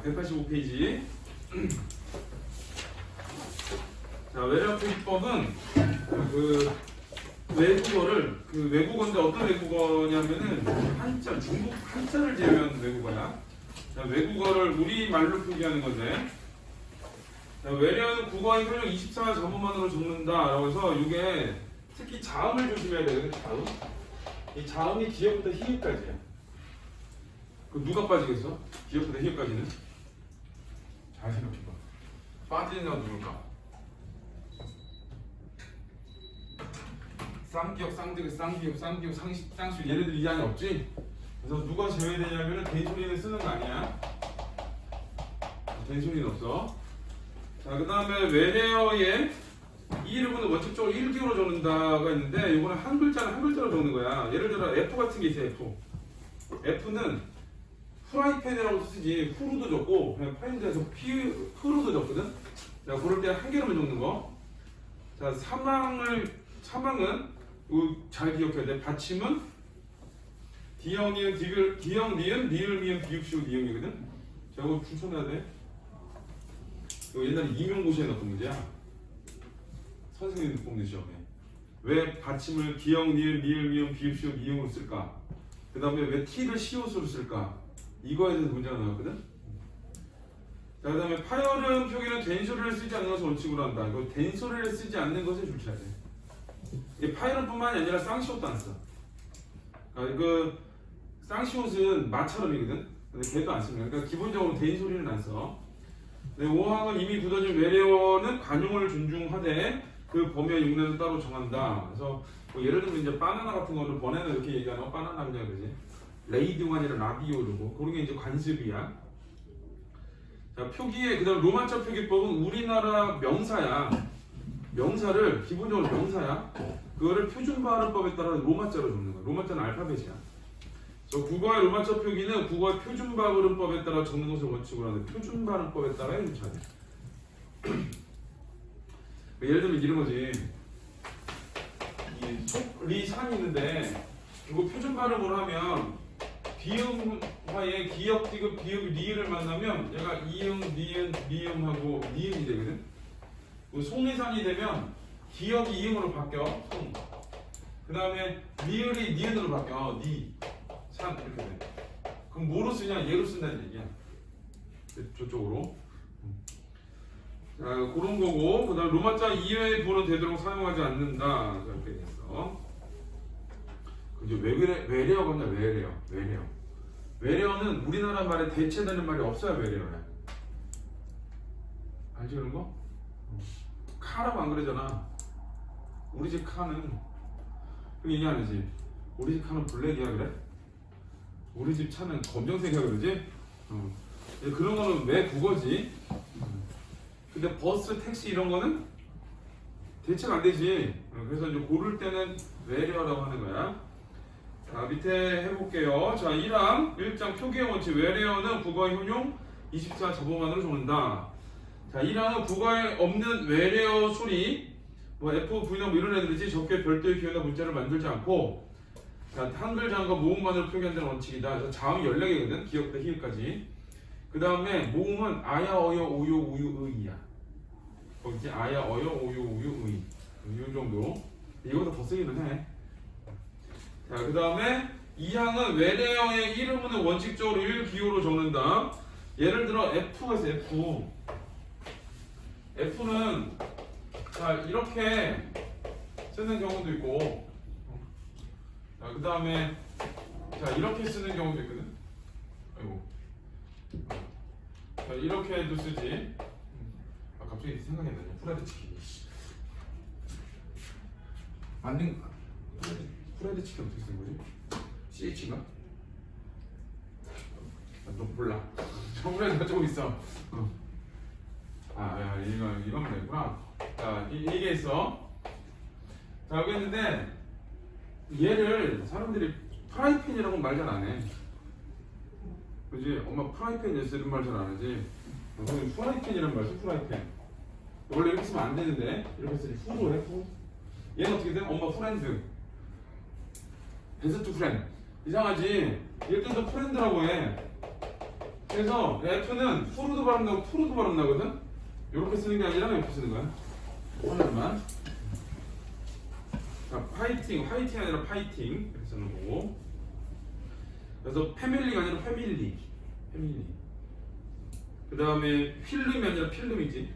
자, 185페이지. 자, 외래어 표기법은 외국어인데 어떤 외국어냐면은 한자, 중국 한자를 제외한 외국어야. 자, 외국어를 우리말로 표기하는 건데. 자, 외래어는 국어의 효력 24 자문만으로 적는다라고 해서 이게 특히 자음을 조심해야 되거든. 자음. 이 자음이 기역부터 희역까지야. 그 누가 빠지겠어? 기역부터 희역까지는? 잘 생각해봐. 빠지는 애가 누굴까? 쌍기역, 쌍디귿, 쌍기역, 쌍기역, 쌍수 얘네들 이 안에 없지? 그래서 누가 제외되냐면은 대소리는 쓰는 거 아니야? 대소리는 없어. 자, 그 다음에 외래어의 이 이름은 원칙적으로 일기어로 적는다가 있는데 이거는 한 글자는 한 글자로 적는 거야. 예를 들어 F 같은 게 있어. F는 프라이팬이라고 쓰지 후루도 적고 그냥 파인드에서 흐루도 적거든. 자, 그럴 때 한 개로만 적는 거. 자, 사망은 잘 기억해야 돼. 받침은 디형, 니은, 디귿, 디형, 니은, 리을, 미음, 비읍시오, 니형이거든. 자, 이거 붙여놔야 돼. 이거 옛날에 임용고시에 넣었던 문제야. 선생님 뽑는 시험에. 왜 받침을 기형, 니은, 리을, 미음, 비읍시오, 니형으로 쓸까? 그 다음에 왜 t를 시옷으로 쓸까? 이거에 대해서 문제가 나왔거든. 자, 그 다음에 파열음 표기는 된소리를 쓰지 않는 것을 원칙으로 한다. 이거 된소리를 쓰지 않는 것을 조치해야 돼. 이 파열음뿐만이 아니라 쌍시옷도 안 써. 그 쌍시옷은 마찰음이거든. 근데 걔도 안 씁니다. 그러니까 기본적으로 된소리는 안 써. 네, 5항은 이미 굳어진 외래어는 관용을 존중하되 그 범위와 용례는 따로 정한다. 그래서 뭐 예를 들면 이제 바나나 같은 거를 번외는 이렇게 얘기하는 거 바나나 그냥 그러지. 레이디오가 아니라 라디오르고 그런 게 이제 관습이야. 자, 표기에 그다음 로마자 표기법은 우리나라 명사야. 명사를 기본적으로 명사야. 그거를 표준 발음법에 따라 로마자로 적는 거야. 로마자는 알파벳이야. 그래서 국어의 로마자 표기는 국어의 표준 발음법에 따라 적는 것을 원칙으로 하는데 표준 발음법에 따라 해줘야 돼. 예를 들면 이런 거지. 이 속리산이 있는데 이거 표준 발음으로 하면 비음화에 기역, 디귿, 비읍, 리을을 만나면 얘가 이응, 니은, 미음하고 니은이 되거든. 송리산이 되면 기역이 이응으로 바뀌어. 송. 그 다음에 리을이 니은으로 바뀌어. 니, 산 이렇게 돼. 그럼 뭐로 쓰냐? 얘로 쓴다는 얘기야. 저쪽으로. 자, 그런 거고. 그 다음 로마자 이외의 부호는 되도록 사용하지 않는다. 이렇게 됐어. 이제 외래어가 뭐냐? 외래어. 외래어는 우리나라 말에 대체되는 말이 없어야 외래어야. 알지 그런 거? 카라고 안 그러잖아. 우리 집 카는 그럼 얘기 안 하지. 우리 집 카는 블랙이야 그래? 우리 집 차는 검정색이야 그러지? 그런 거는 왜 국어지? 근데 버스, 택시 이런 거는 대체가 안 되지. 그래서 이제 고를 때는 외래어라고 하는 거야. 자, 밑에 해볼게요. 자, 1항 1장 표기의 원칙. 외래어는 국어의 효용 24 자보만으로 적는다. 자, 1항은 국어에 없는 외래어 소리 뭐 F, V나 뭐 이런 애들이지 적게 별도의 기호나 문자를 만들지 않고 자, 한글 자음과 모음만으로 표기한다는 원칙이다. 그래서 자음이 14개거든. 기역부터 희역까지. 그 다음에 모음은 아야, 어여, 오요, 우유, 의이야. 거기지? 아야, 어여, 오요, 우유, 의. 이 정도. 이거보다 더 쓰기는 해. 자, 그 다음에 2항은 외래어의 이름은 원칙적으로 1기호로 적는다. 예를 들어 F가 있어. F는 자, 이렇게 쓰는 경우도 있고 자, 그 다음에 자, 이렇게 쓰는 경우도 있거든. 아이고. 자, 이렇게도 쓰지. 아, 갑자기 생각이 안 나네. 프라이드 치킨. 프라이드 치킨 어떻게 쓰는 거지? CH인가? 너 몰라. 프라이드가 조금 있어. 야, 이거만 되구나. 자, 이게 있어. 자, 여기 있는데 얘를 사람들이 프라이팬이라고 말 잘 안 해. 그지? 엄마 프라이팬이었어 이런 말 잘 안 하지. 선생님 프라이팬이란 말 써. 프라이팬. 원래 이렇게 쓰면 안 되는데 이렇게 쓰니 후로 해. 후. 얘는 어떻게 돼? 엄마 프렌드. 베스트 프렌드. 이상하지? 얘들도 프렌드라고 해. 그래서 F는 fu로도 발음 나고 fu로도 발음 나거든. 이렇게 쓰는 게 아니라 이렇게 쓰는 거야. 하나만. 자, 파이팅, 화이팅 아니라 파이팅 이렇게 쓰는 거고. 그래서 패밀리가 아니라 패밀리. 그 다음에 필름이 아니라 필름이지.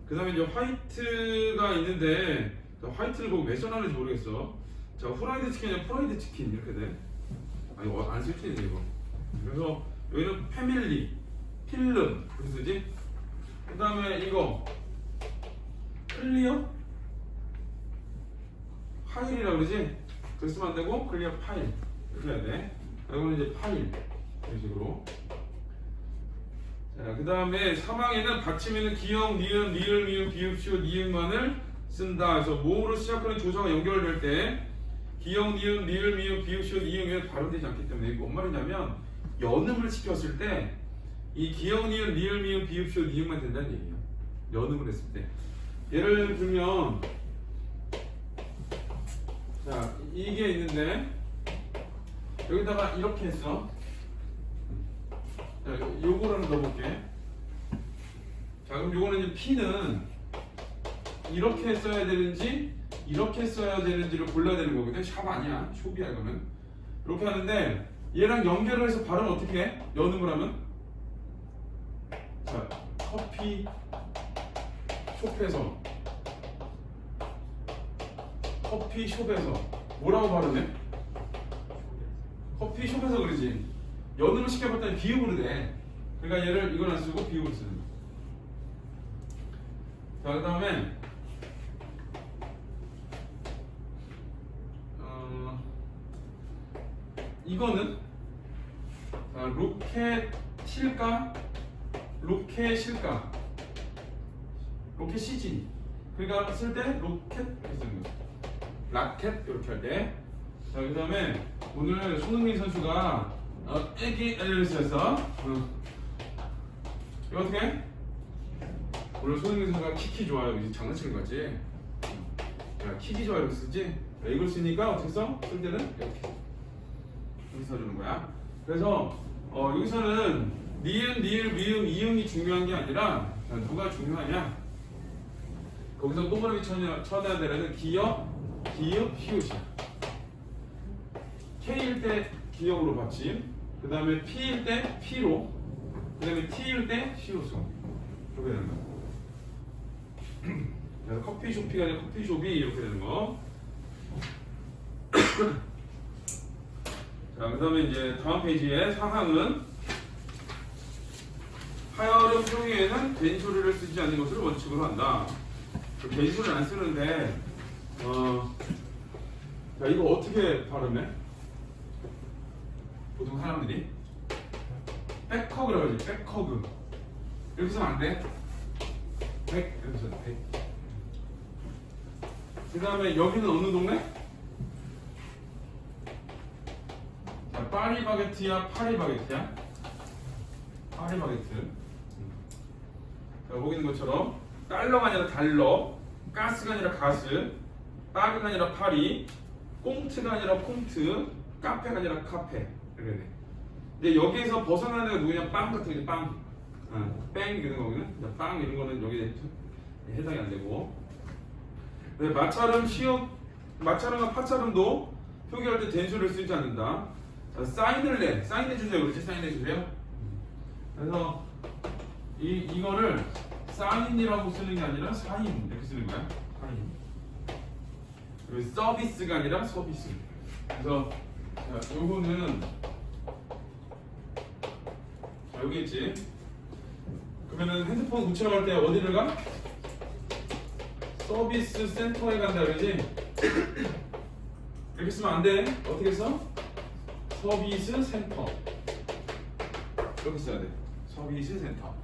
그 다음에 이제 화이트가 있는데 화이트를 보고 왜 써놨는지 모르겠어. 자, 후라이드 치킨 아니라 프라이드 치킨 이렇게 돼. 아니 안 쓸지네 이거. 그래서 여기는 패밀리, 필름 이렇게 쓰지. 그 다음에 이거 클리어 파일이라고 그러지. 그렇게 쓰면 안 되고 클리어 파일 이렇게 해야 돼. 이거는 이제 파일 이런 식으로. 자, 그 다음에 3항에는 받침에는 기역, 니은, 리을, 미음, 비읍, 시옷, 이응만을 쓴다. 그래서 모으로 시작하는 조사가 연결될 때 기역, 니은, 리을, 미음, 비읍, 시옷, 이응이 발음되지 않기 때문에 이거 뭔 말이냐면 연음을 시켰을 때 이 기역, 니은, 리을, 미음, 비읍, 시옷, 이응만 된다는 얘기예요. 연음을 했을 때. 예를 들면 자, 이게 있는데 여기다가 이렇게 했어. 자, 요거를 넣어볼게. 자, 그럼 요거는 이제 P는 이렇게 써야 되는지 이렇게 써야 되는지를 골라야 되는 거거든. 샵 아니야. 숍이야 이거는. 이렇게 하는데 얘랑 연결을 해서 발음 어떻게 해? 연음을 하면 자, 커피 숍에서 커피숍에서 뭐라고 발음해? 커피숍에서 그러지. 연으로 시켜봤더니 비읍으로 돼. 그러니까 얘를 이걸 안 쓰고 비읍으로 쓰는 거야. 자, 그 다음에 이거는 자, 로켓일까? 로켓일까? 로켓이지. 그러니까 쓸 때 로켓 이렇게 쓰는 거야. 라켓 이렇게 할 때. 자, 그 다음에 오늘 손흥민 선수가 애기 이랬어. 이거 어떻게 해? 오늘 손흥민 선수가 키키 좋아요. 이제 장난치는 거지. 야, 키키 좋아요 이렇게 쓰지. 이걸 쓰니까 어떻게 써? 쓸 때는 이렇게 써주는 거야. 그래서 여기서는 니은, 니을, 미음, 이응이 중요한 게 아니라 누가 중요하냐? 거기서 동그라미 쳐야 되는 기역, 기읍, 히읗이야. K일 때 기역으로 받침, 그 다음에 P일 때 P로, 그 다음에 T일 때 시옷으로 이렇게 되는 거야. 그래서 커피숍이 아니라 커피숍이 이렇게 되는 거. 자, 그 다음에 이제 다음 페이지에 사항은 하여름 표기에는 된소리를 쓰지 않는 것을 원칙으로 한다. 된소리를 안 쓰는데 자, 이거 어떻게 발음해? 보통 사람들이 백허그라고 하지. 백허그 이렇게 쓰면 안 돼. 백 이렇게 써야 돼. 그 다음에 여기는 어느 동네? 자, 파리바게트야 파리바게트야? 파리바게트. 자, 보고 있는 것처럼 달러가 아니라 달러, 가스가 아니라 가스, 파리가 아니라 파리, 꽁트가 아니라 꽁트, 카페가 아니라 카페 이렇게 돼. 근데 여기에서 벗어나는 애가 누구냐? 빵 같은 게 빵, 뺑 이런 거거든. 빵 이런 거는 여기에 해당이 안 되고. 네, 마찰음, 시옷, 마찰음과 파찰음도 표기할 때 된수를 쓰지 않는다. 자, 사인을 내, 사인해 주세요. 그렇지? 사인해 주세요. 그래서 이거를 사인이라고 쓰는 게 아니라 사인 이렇게 쓰는 거야. 사인. 그리고 서비스가 아니라 서비스. 그래서 자, 요거는 자, 여기 있지. 그러면은 핸드폰 고치러 갈 때 어디를 가? 서비스 센터에 간다 그러지? 이렇게 쓰면 안 돼. 어떻게 써? 서비스 센터. 이렇게 써야 돼. 서비스 센터.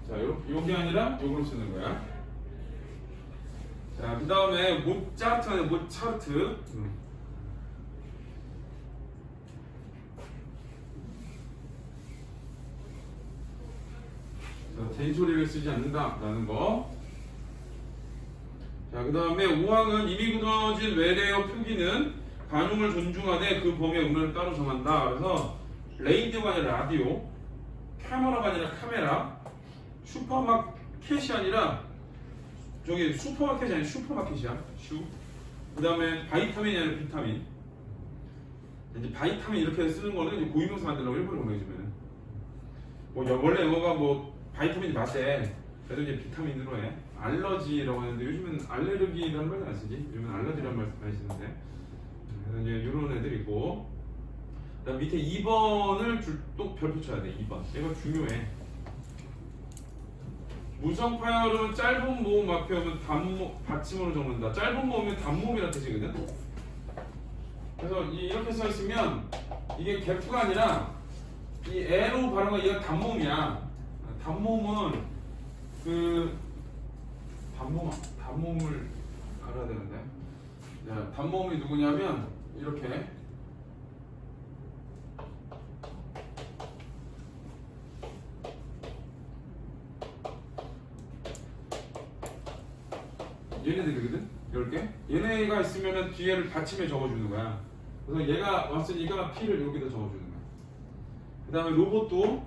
자, 요게 아니라 요걸 쓰는 거야. 자, 그 다음에 모차르트 아니야, 모차르트. 자, 된소리를 쓰지 않는다라는 거. 자, 그 다음에 5항은 이미 굳어진 외래어 표기는 관용을 존중하되 그 범위의 의무를 따로 정한다. 그래서 레인디오가 아니라 라디오, 카메라가 아니라 카메라, 슈퍼마켓이 아니라 저기 슈퍼마켓이 아니라 슈퍼마켓이야. 슈. 그 다음에 바이타민이 아니라 비타민. 이제 바이타민 이렇게 쓰는 거는 이제 고유명사 만들려고 일부러 그런 거예요. 뭐 원래 영어가 뭐 바이타민이 맞대. 그래도 이제 비타민으로 해. 알러지라고 하는데 요즘은 알레르기라는 말은 안 쓰지. 요즘은 알러지라는 말 많이 쓰는데. 그래서 이제 이런 애들 있고. 그다음 밑에 2번을 또 별표 쳐야 돼. 2번. 얘가 중요해. 무성 파열음은 짧은 모음 앞에 오면 받침으로 적는다. 짧은 모음은 단모음이라는 뜻이거든. 그래서 이렇게 써 있으면 이게 개프가 아니라 이 에로 발음가 얘가 단모음이야. 단모음은 단모음을 알아야 되는데. 자, 단모음이 누구냐면 이렇게. 얘네들이거든? 이렇게 얘네가 있으면은 뒤에를 받침에 적어주는 거야. 그래서 얘가 왔으니까 P를 여기다 적어주는 거야. 그 다음에 로봇도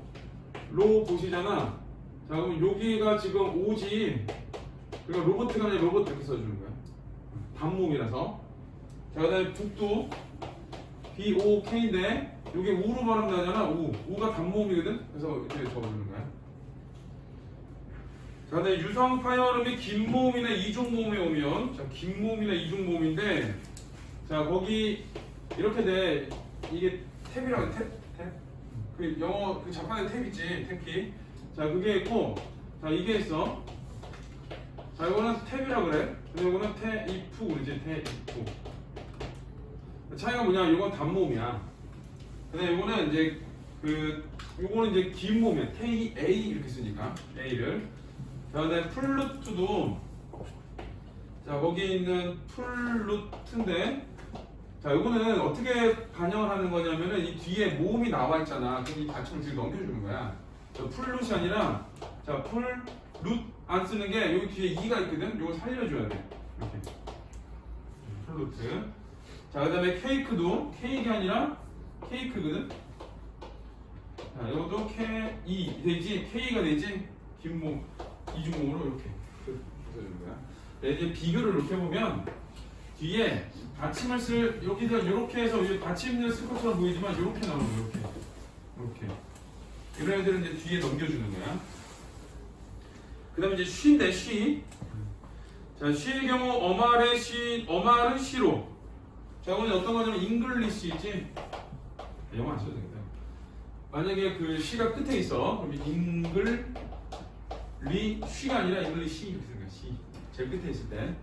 로봇이잖아. 자, 그럼 여기가 지금 오지. 그러니까 로봇가 아니라 로봇 이렇게 써주는 거야. 단모음이라서. 자, 그 다음에 북도 BOK인데 여기 우로 발음 나잖아. 우가 단모음이거든? 그래서 이렇게 적어주는 거야. 자, 근데 유성 파열음이 긴 모음이나 이중 모음에 오면, 자, 긴 모음이나 이중 모음인데, 자, 거기 이렇게 돼. 이게 탭이라고 해. 탭? 그 영어 그 자판에 탭 있지, 탭키. 자, 그게 있고, 자, 이게 있어. 자, 이거는 탭이라고 그래. 근데 이거는 테이프 그러지, 테이프. 차이가 뭐냐? 이건 단모음이야. 근데 이거는 이제 요거는 이제 긴 모음이야. 테이 A 이렇게 쓰니까 A를. 자, 그다음에 플루트도, 자, 거기 있는 플루트인데, 자, 이거는 어떻게 반영을 하는 거냐면은 이 뒤에 모음이 나와 있잖아. 그럼 이 받침을 뒤에 넘겨주는 거야. 자, 플룻이 아니라, 자, 플룻 안 쓰는 게 여기 뒤에 이가 있거든. 이거 살려줘야 돼. 이렇게. 플루트. 자, 그다음에 케이크도 케이크가 아니라 케이크거든. 자, 이것도 K-E 되지, K가 되지. 긴 모음. 이중모음으로 이렇게 써주는 거야. 이제 비교를 이렇게 보면 뒤에 받침을 여기다 이렇게 해서 받침을 쓸 것처럼 보이지만 이렇게 나오는 거야. 이렇게 이런 애들은 이제 뒤에 넘겨주는 거야. 그다음에 이제 쉬인데 쉬. 자, 쉬의 경우 어말의 쉬, 어말은 쉬로. 자, 오늘 어떤 거냐면 잉글리시지. 영어 안 써도 되겠다. 만약에 그 시가 끝에 있어. 그럼 쉬가 아니라 잉글리시 이렇게 쓰는 거야. 시. 제일 끝에 있을 때.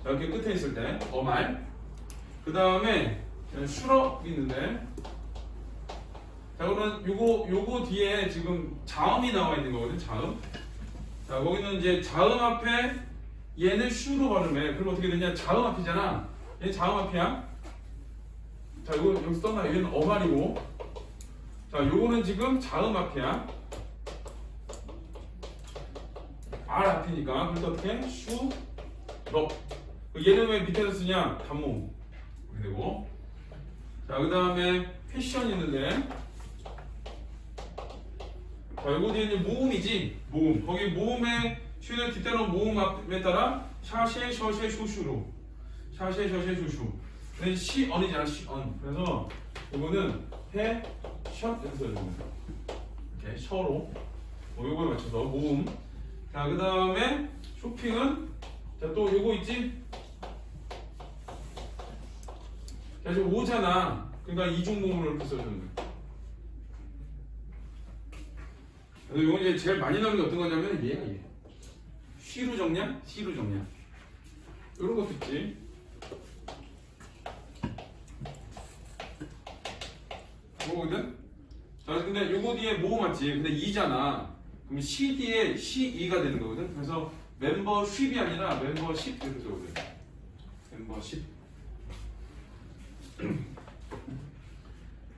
자, 이렇게 끝에 있을 때 어말. 그 다음에 슈럽 있는데. 자, 그러면 요거 뒤에 지금 자음이 나와 있는 거거든. 자음. 자, 거기는 이제 자음 앞에 얘는 슈로 발음해. 그럼 어떻게 되냐? 자음 앞이잖아. 얘 자음 앞이야. 자, 이거 여기 써놔. 얘는 어말이고. 자, 요거는 지금 자음 앞이야. R 앞이니까. 그래서 어떻게? 슈, 럽. 얘는 왜 밑에서 쓰냐? 단모음. 이렇게 되고. 자, 그 다음에 패션 있는데. 자, 요거 뒤에는 모음이지. 모음. 거기 모음에 슈는 뒤따라 모음 앞에 따라 샤쉐, 셔쉐, 슈슈로. 샤쉐, 셔쉐, 슈슈. 근데 시언이잖아, 시언. 그래서 이거는 해, 셔 이렇게 써주는 거야. 이렇게 셔로. 요거에 맞춰서 모음. 자, 그 다음에 쇼핑은, 자, 또 요거 있지? 자, 지금 오잖아. 그러니까 이중모음을 이렇게 써주는 거야. 그래서 요건 이제 제일 많이 나오는 게 어떤 거냐면 얘가 얘. 쉬루 정량, 시루 정량. 이런 것도 있지. 뭐거든? 자, 근데 요거 뒤에 모음 맞지? 근데 이잖아. 그럼 C 뒤에 C2가 되는 거거든. 그래서 멤버쉽이 아니라 멤버십 이렇게 써거든. 멤버십.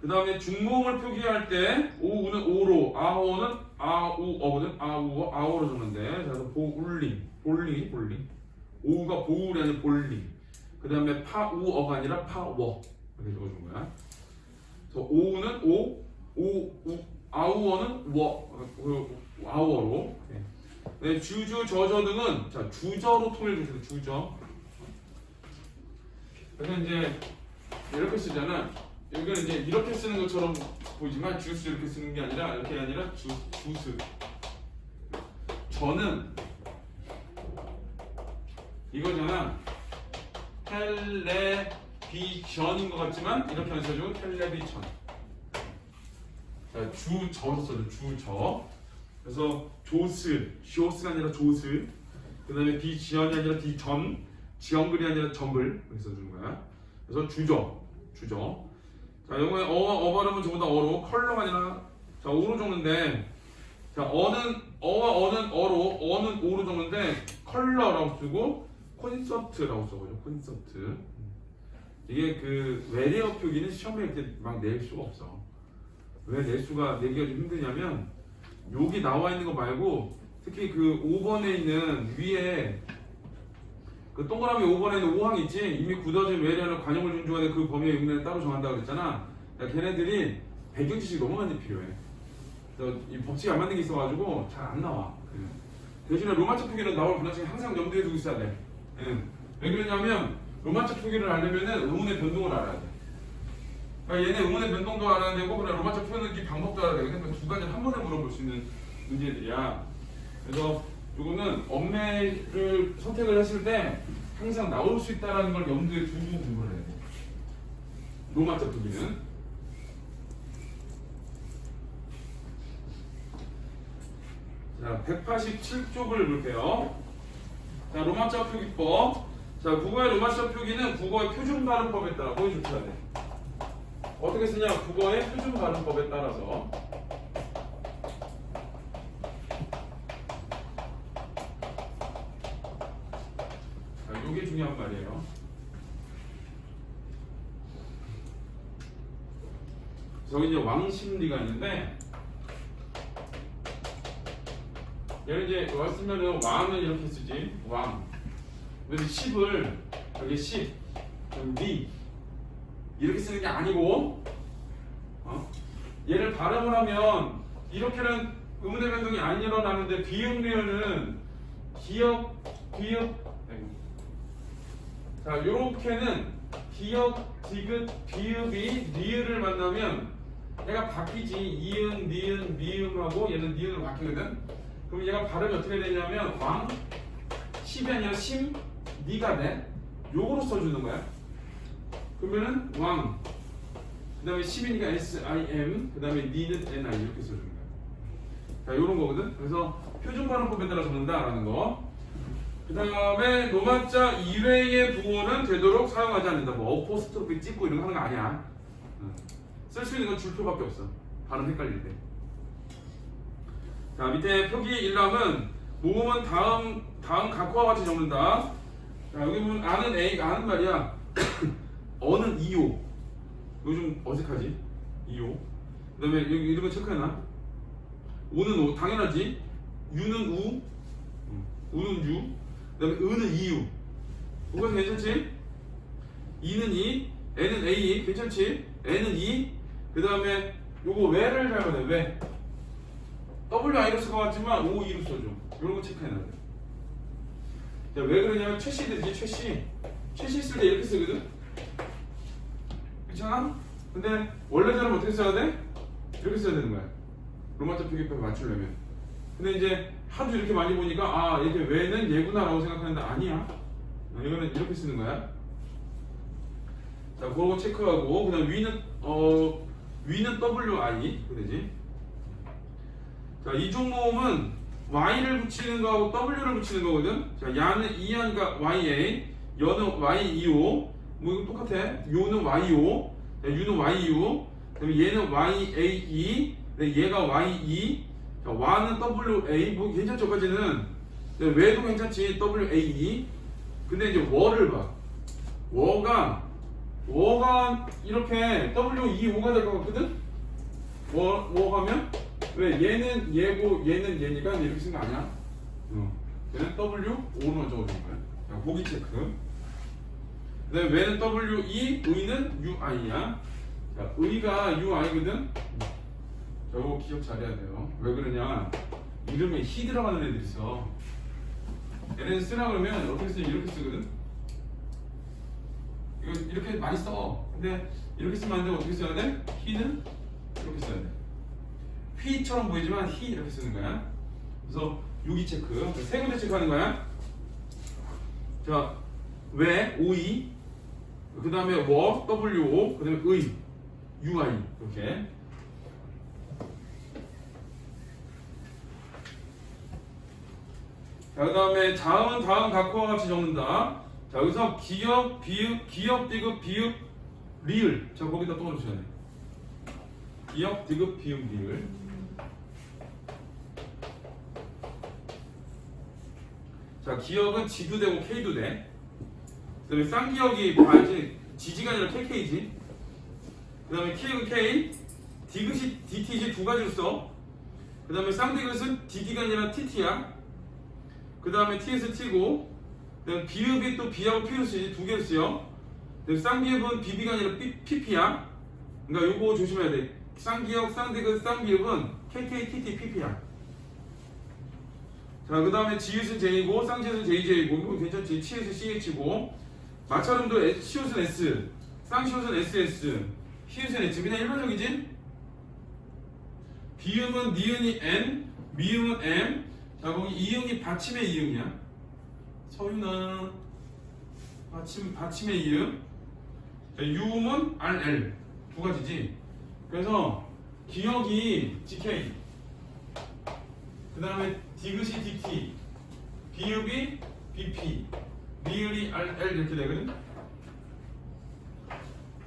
그 다음에 중모음을 표기할 때 오우는 오로, 아오는 아우어거든. 아우어, 아오로 적는데. 그래서 보울링, 볼링. 오우가 보울이 아니라 볼링. 그 다음에 파우어가 아니라 파워 이렇게 적어준 거야. 그래서 오우는 아우어는 아우어로. 네, 주주, 저저 등은 자 주저로 통일돼서 주저. 그래서 이제 이렇게 쓰잖아. 여기는 이제 이렇게 쓰는 것처럼 보이지만 주스 이렇게 쓰는 게 아니라 이렇게 아니라 주스. 저는 이거잖아. 텔레비전인 것 같지만 이렇게 안 써주고 텔레비전. 자, 주저로 써줘. 주저. 그래서 쇼스가 아니라 조슬. 그 다음에 비지연이 아니라 비전. 지연글이 아니라 정글. 이렇게 써주는 거야. 그래서 주저. 자, 영어에 어 발음은 전부 다 어로. 컬러가 아니라 자, 오로 적는데 자, 어와 어는 어로, 어는 오로 적는데 컬러라고 쓰고 콘서트라고 써가지고 콘서트. 이게 그 외래어 표기는 시험에 이렇게 막 낼 수가 없어. 왜 낼 수가 내기가 좀 힘드냐면 여기 나와 있는 거 말고 특히 그 5번에 있는 위에 그 동그라미 5번에 있는 5항 있지? 이미 굳어진 외래어는 관용을 준주하되 그 범위의 용례는 따로 정한다고 그랬잖아. 그러니까 걔네들이 배경 지식이 너무 많이 필요해. 그래서 이 법칙이 안 맞는 게 있어가지고 잘 안 나와. 대신에 로마적 표기는 나올 가능성이 항상 염두에 두고 있어야 돼. 왜 그러냐면 로마적 표기를 알려면은 의문의 변동을 알아야 돼. 그러니까 얘네 의문의 변동도 알아야 되고 그냥 로마적 표현의 방법도 알아야 되거든. 그러니까 두 가지를 한 번에 물어볼 수 있는 문제들이야. 그래서 이거는 엄매를 선택을 했을 때 항상 나올 수 있다는 걸 염두에 두고 공부를 해야 돼. 로마적 표기는. 자, 187쪽을 볼게요. 자, 로마자 표기법. 자, 국어의 로마자 표기는 국어의 표준 발음법에 따라 보여줘야 돼. 어떻게 쓰냐? 국어의 표준 발음법에 따라서. 자, 요게 중요한 말이에요. 저기 이제 왕심리가 있는데 얘를 이제 왔으면은 왕은 이렇게 쓰지. 왕. 그래서 10을 여기 10, 리 이렇게 쓰는 게 아니고, 얘를 발음을 하면 이렇게는 의문의 변동이 안 일어나는데 비읍리을은 기역, 자, 요렇게는 기역, 디귿, 비읍이 리을을 만나면 얘가 바뀌지. 이응, 니은, 미음하고 얘는 니은으로 바뀌거든. 그럼 얘가 발음이 어떻게 되냐면 왕, 10이 아니라 심, 니가 돼. 요거로 써주는 거야. 그러면은 왕, 그 다음에 심이니까 S-I-M, 그 다음에 니는 N-I 이렇게 써주는 거야. 자, 요런 거거든. 그래서 표준 발음법에 따라 적는다라는 거. 그 다음에 로마자 이외의 부호는 되도록 사용하지 않는다. 뭐 어포스트로피 찍고 이런 거 하는 거 아니야. 쓸 수 있는 건 줄표밖에 없어. 발음 헷갈릴 때. 자, 밑에 표기 일람은 모음은 다음 각호와 같이 적는다. 자, 여기 보면 아는 A, 아는 말이야. 어는 이오. 요즘 어색하지? 이오. 그 다음에 여기 이런 거 체크해놔. 오는 오, 당연하지. 유는 우, 우는 유. 그 다음에 은은 이유. 그거 괜찮지? 이는 이, N은 A, 괜찮지? N은 이. 그 다음에 요거 왜를 잘 봐야 돼. 왜? WI로 쓸 것 같지만 OE로 써줘. 이런 거 체크해놔야 돼. 자, 왜 그러냐면 최씨 되지. 최씨 쓸 때 이렇게 쓰거든. 괜찮아? 근데 원래대로 어떻게 써야 돼? 이렇게 써야 되는 거야. 로마자 표기법에 맞추려면. 근데 이제 하도 이렇게 많이 보니까 아, 이게 왜는 얘구나 라고 생각하는데 아니야. 이거는 이렇게 쓰는 거야. 자, 그런 거 체크하고 그다음 위는 WI 그러지. 자, 이중 모음은 Y를 붙이는 거하고 W를 붙이는 거거든. 자, 야는 이하니까 YA, 여는 YEO, 뭐 이거 똑같아. 요는 YO, 유는 YU, 그다음에 얘는 YAE, 얘가 YE, 자, 와는 WA, 뭐 괜찮죠? 까지는 왜도 괜찮지. WAE. 근데 이제 워를 봐. 워가 이렇게 WEO가 될 것 같거든. 워 하면 왜 얘는 얘고 얘는 얘니까 이렇게 쓴 거 아니야? 얘는 W5로 적어준 거야. 자, 보기 체크. 그다음에 왜는 WE, 의는 UI야. 자, 의가 UI거든? 저거 기억 잘해야 돼요. 왜 그러냐? 이름에 히 들어가는 애들 있어. 얘네 쓰라 그러면 어떻게 쓰냐? 이렇게 쓰거든? 이거 이렇게 많이 써. 근데 이렇게 쓰면 안 되고 어떻게 써야 돼? 히는 이렇게 써야 돼. 휘처럼 보이지만 히 이렇게 쓰는 거야. 그래서 유기 체크. 세 군데 체크하는 거야. 자, 왜, 오이, 그 다음에 워, WO, 그 다음에 의, UI. 이렇게. 자, 그 다음에 자음은 다음 각호와 같이 적는다. 자, 여기서 기역, 비읍, 기역, 디귿, 비읍, 리을. 자, 거기다 또 넣으셔야 돼. 기역, 디귿, 비읍, 리을. 자, 기역은 G도 되고 K도 돼. 그 다음에 쌍기역이 봐야지. G가 아니라 KK지. 그 다음에 K는 K, 디귿이 DT지 두 가지로 써. 그 다음에 쌍디귿은 DD가 아니라 TT야. 그 다음에 T에서 T고, 그 다음에 비읍이 또 B하고 P로 쓰지 두 개로 쓰여. 그 다음에 쌍비읍은 BB가 아니라 PP야. 그러니까 요거 조심해야 돼. 쌍기역, 쌍디귿, 쌍비읍은 KK, TT, PP야. 자, 그 다음에 지읒은 J고, 쌍지읒은 JJ고, 이거 괜찮지? 치읒은 CH고, 마찰음도 시읒은 S, 쌍시읒은 SS, 히읗은 H. 그냥 일반적이지? 비음은 니은이 N, 미음은 M. 자, 거기 이응이 받침의 이응이야. 서윤아, 받침의 이응. 자, 유음은 RL. 두 가지지. 그래서 기역이 GK. 그 다음에 디귿이 DT, 비읍이 BP, 리을이 RL 이렇게 되거든.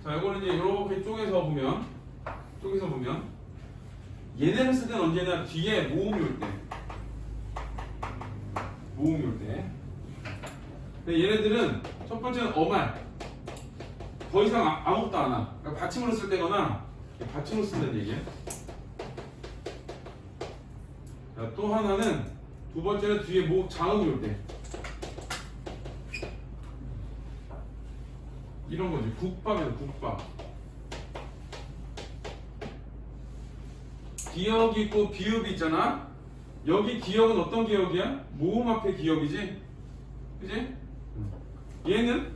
자, 이거는 이제 이렇게 쪼개서 보면 얘네를 쓸 때는 언제나 뒤에 모음이 올 때. 근데 얘네들은 첫 번째는 어말. 더 이상 아무것도 안 와. 그러니까 받침으로 쓸 때거나 받침으로 쓴다는 얘기야. 자, 또 하나는 두 번째는 뒤에 자음이 올 때. 이런 거지. 국밥이야, 국밥. 기역이 있고 비읍이 있잖아. 여기 기역은 어떤 기역이야? 모음 앞에 기역이지. 그지? 얘는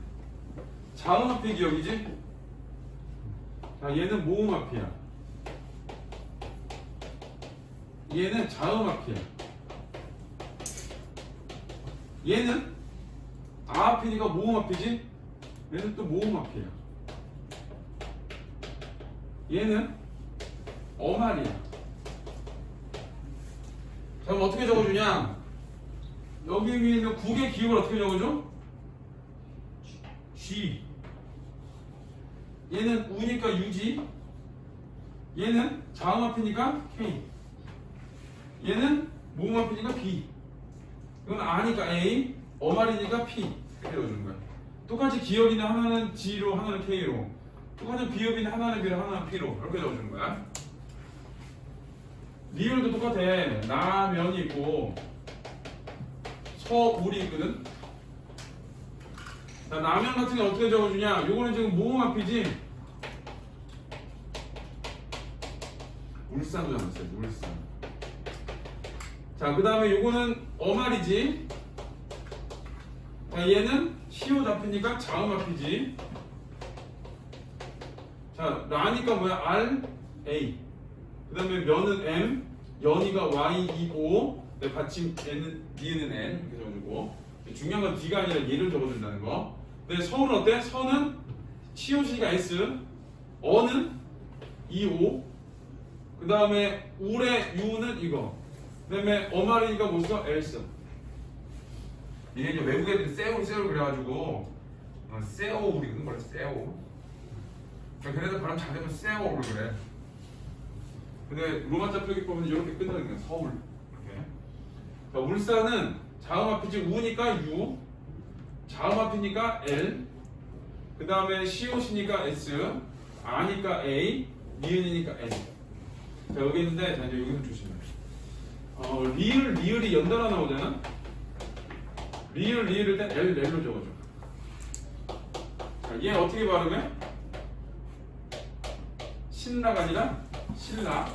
자음 앞에 기역이지. 자, 얘는 모음 앞이야. 얘는 자음 앞이야. 얘는 아 앞이니까 모음 앞이지. 얘는 또 모음 앞이야. 얘는 어말이야. 자, 그럼 어떻게 적어주냐? 여기 위에 있는 국의 기역을 어떻게 적어줘? G. 얘는 우니까 U지. 얘는 자음 앞이니까 K. 얘는 모음 앞이니까 B. 이건 A니까 A, 어말이니까 P. 이렇게 적어주는 거야. 똑같이 기역이는 하나는 G로 하나는 K로, 똑같은 비읍이는 하나는 B로 하나는 P로 이렇게 적어주는 거야. 리을도 똑같아. 나면이 있고 서울이 있거든. 자, 라면 같은 게 어떻게 적어주냐? 요거는 지금 모음 앞이지. 울산도 잡았어요. 울산. 자, 그 다음에 요거는 어말이지. 자, 얘는 시옷 앞이니까 자음 앞이지. 자, 라니까 뭐야? R, A. 그 다음에 면은 M, 연이가 Y, E, O. 내 받침 N은 D는 N. 이렇게 적어주고. 중요한 건 D가 아니라 얘를 적어준다는 거. 근데 서울은 어때? 서는 시옷이니까 S, 어는 E, O. 그 다음에 울의 U는 이거. 그 다음에 어말이니까 뭐 써? L 써. 이게 이제 외국 애들이 세울 그래가지고 세오울이 그런 거래. 세오. 그러니까 걔네들 발음 잘되면 세오울 그래. 근데 로마자 표기법은 이렇게 끝나는 거야. 서울 이렇게. 자, 울산은 자음 앞이지. 우니까 U, 자음 앞이니까 L, 그 다음에 시옷이니까 S, 아니까 A, 니은이니까 N. 자, 여기 있는데, 자, 이제 여기서 조심해. 리을이 연달아 나오잖아. 리을을 일단 L로 적어줘. 자, 얘 어떻게 발음해? 신라가 아니라 신라.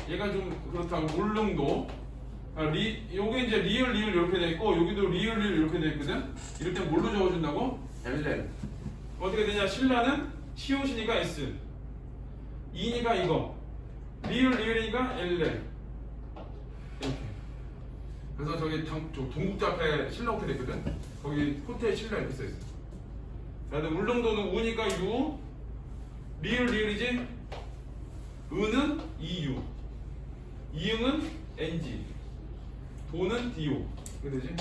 얘가 좀 그렇다고 울릉도. 요게 이제 리을 이렇게 돼 있고 여기도 리을 이렇게 돼 있거든. 이럴 때 뭘로 적어준다고? LL. 어떻게 되냐? 신라는 시옷이니까 S, 이니까 이거, 리을이니까 LL. 이렇게. 그래서 저기 저 동국대 앞에 신라 호텔 있거든. 거기 호텔 신라 이렇게 써 있어. 그다음에 울릉도는 우니까 U, 리을이지. 은은 EU, 이응은 NG, 도는 DO. 그게 되지?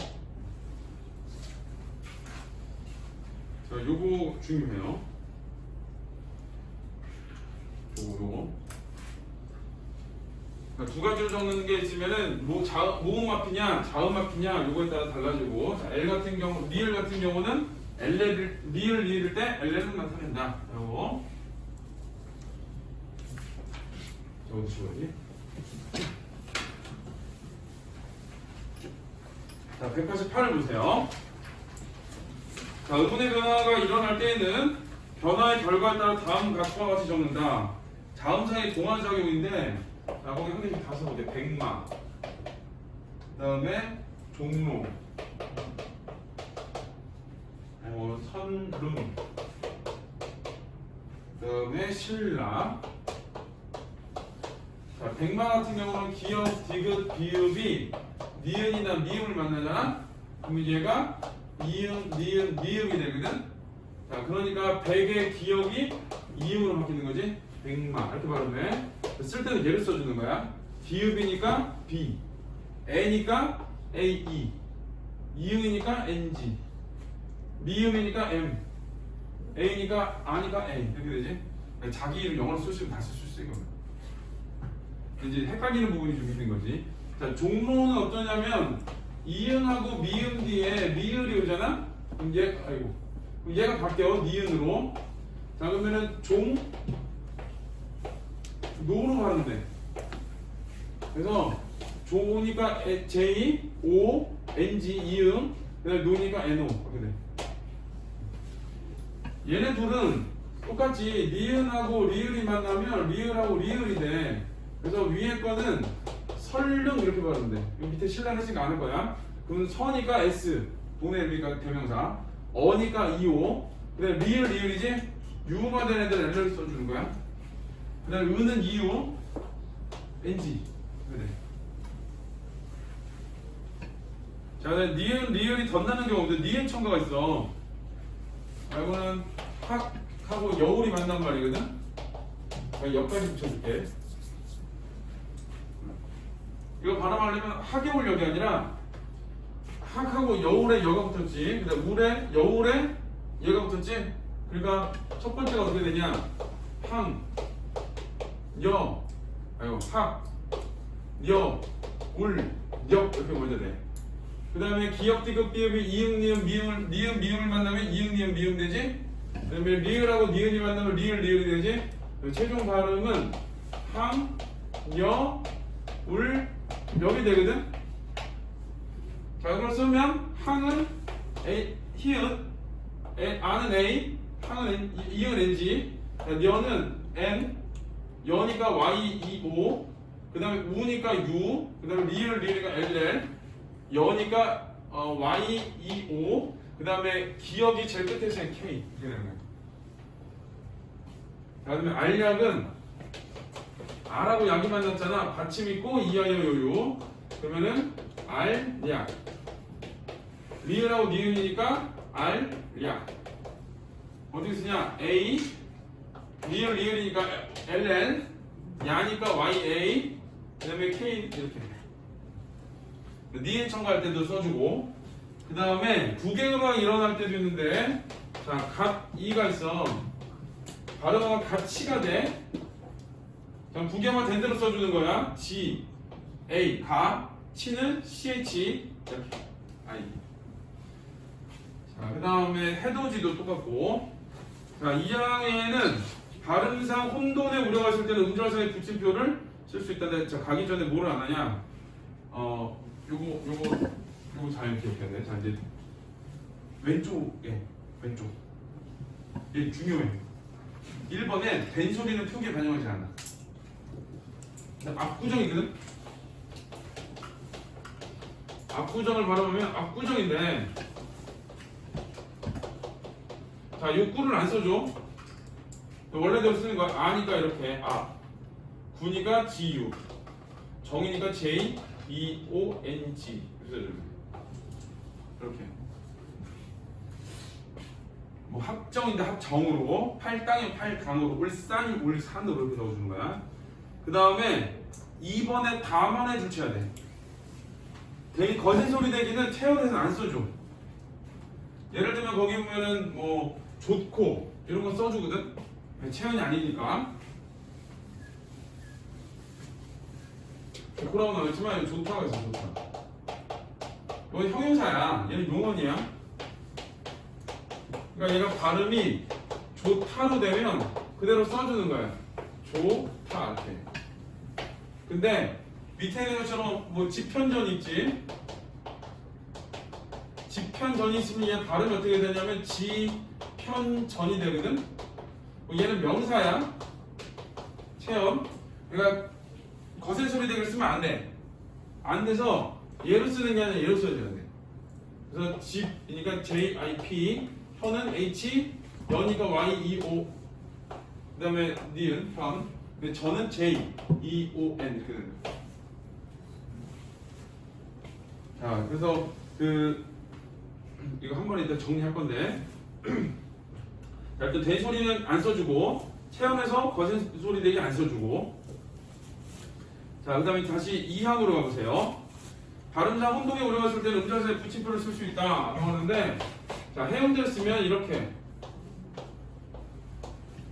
자, 요거 중요해요. 요거. 그러니까 두 가지로 적는 게 있으면은 모음 앞이냐 자음 앞이냐 요거에 따라 달라지고. 자, L 같은 경우, 리을 같은 경우는 리을일 때 LL은 나타낸다. 요거. 저것도 지워야지. 자, 188을 보세요. 자, 의문의 변화가 일어날 때에는 변화의 결과에 따라 다음 각과 같이 적는다. 자음상의 동화작용인데, 자, 거기 선생님이 다 써보세요. 백마, 그 다음에 종로, 선릉, 그 다음에 신라. 자, 백마 같은 경우는 기역, 디귿, 비읍이 니은이나 미음을 만나잖아? 그럼 얘가 이응, 니은, 미음이 되거든? 자, 그러니까 백의 기역이 이응으로 바뀌는 거지? 백마. 이렇게 발음해. 쓸 때는 얘를 써주는 거야. 비읍이니까 B, A니까 AE, 이응이니까 NG, 미음이니까 M, A니까 A니까 A. 이렇게 되지? 자기 이름 영어로 쓸 수 있으면 다 쓸 수 있어, 이거는. 이제 헷갈리는 부분이 좀 있는 거지. 자, 종로는 어떠냐면 이응하고 미음 뒤에 리을이 오잖아? 그럼 그럼 얘가 바뀌어. 니은으로. 자, 그러면은 노로 발음돼. 그래서 조니까 J, O, NG, 이응, 그다음에 노니까 NO. 이렇게 돼. 얘네 둘은 똑같이 니은하고 리을이 만나면 리을하고 리을이 돼. 그래서 위에 거는 설릉 이렇게 발음돼. 여기 밑에 신라는 했으니까 아는 거야. 그럼 서니까 S, 동네 의미가 대명사. 어니까 EO. 그 다음에 리을이지. U가 된 애들 L을 써주는 거야. 그 다음에 은은 EU, NG. 그래. 자, 니은, 리을이 덧나는 경우도 니은 첨가가 있어. 이거는 학하고 여울이 만난 말이거든. 여기까지 붙여줄게. 이거 발음하려면 하겨울역이 아니라 학하고 여울에 여가 붙었지. 그다음 울에 여울에 얘가 붙었지. 그러니까 첫 번째가 어떻게 되냐? 항, 여, 학, 여, 울, 역 이렇게 먼저 돼. 그다음에 기역, 디귿, 비읍이 이응, 니은, 니은, 미음을 만나면 이응, 니은, 미음 되지. 그다음에 리을하고 니은이 만나면 리을, 리을이 되지. 최종 발음은 항, 여, 울, 역이 되거든. 자, 이걸 쓰면 항은 A, 히읗, 아는 A, 항은 N, 이은 NG, 여는 N, 여니까 Y, E, O, 그 다음에 우니까 U, 그 다음에 리을이니까 LL, 여니까 Y, E, O, 그 다음에 기역이 제일 끝에 있으면 K. 이렇게 되는 거야. 자, 그 다음에 알약은 알하고 약이 만났잖아. 받침 있고 이하여 요요. 그러면은 알약. 리을하고 니은이니까 알약. 어떻게 쓰냐? A, 리을이니까 LN, 야니까 YA, 그 다음에 K 이렇게. 니은 첨가할 때도 써주고. 그 다음에 구개음이 일어날 때도 있는데, 자, 갓, 이가 있어. 발음하면 같이가 돼. 그럼 구개만 된 대로 써주는 거야. G, A, 가, 치는 CH, 이렇게. I. 자, 그 다음에 해돋이도 똑같고. 자, 2항에는 발음상 혼돈에 우려가 있을 때는 음절상의 붙임표를 쓸 수 있다는데, 자, 가기 전에 뭐를 안 하냐? 요거 잘 기억해야 돼. 자, 이제 왼쪽. 얘 중요해. 1번에 된 소리는 표기에 반영하지 않아. 압구정이거든? 압구정을 발음하면 압구정인데, 자, 요 꾸를 안 써줘. 원래대로 쓰는 거야. 아니까 이렇게 아, 구니까 GU, 정이니까 JEONG 이렇게. 뭐 합정인데 합정으로, 팔당이 팔당으로, 울산이 울산으로 이렇게 넣어주는 거야. 그 다음에 2번에 다만에 줄쳐야 돼. 거센 소리 대기는 체열에서는 안 써줘. 예를 들면 거기 보면은 뭐 좋고 이런 거 써주거든. 체열이 아니니까. 좋고라고 나왔지만 좋다고 했어. 좋다. 이건 형용사야. 얘는 용언이야. 그러니까 얘가 발음이 좋다로 되면 그대로 써주는 거야. 좋다 이렇게. 근데 밑에 있는 것처럼 뭐 지편전 있지. 지편전이 있으면 얘 발음이 어떻게 되냐면 지편전이 되거든. 얘는 명사야. 체험. 그러니까 거센 소리 대기를 쓰면 안 돼. 안 돼서 얘로 쓰는 게 아니라 얘로 써줘야 돼. 그래서 집이니까 JIP, 현은 H, 연이가 YEO, 그 다음에 니은, 현. 근데 저는 JEON 이렇게. 자, 그래서 이거 한 번에 일단 정리할 건데. 자, 일단 된 소리는 안 써주고, 체험에서 거센 소리 대기 안 써주고. 자, 그 다음에 다시 2항으로 가보세요. 발음상 혼동에 오려갔을 때는 음자세에 붙임표를 쓸 수 있다 하는데, 자, 해운대를 쓰면 이렇게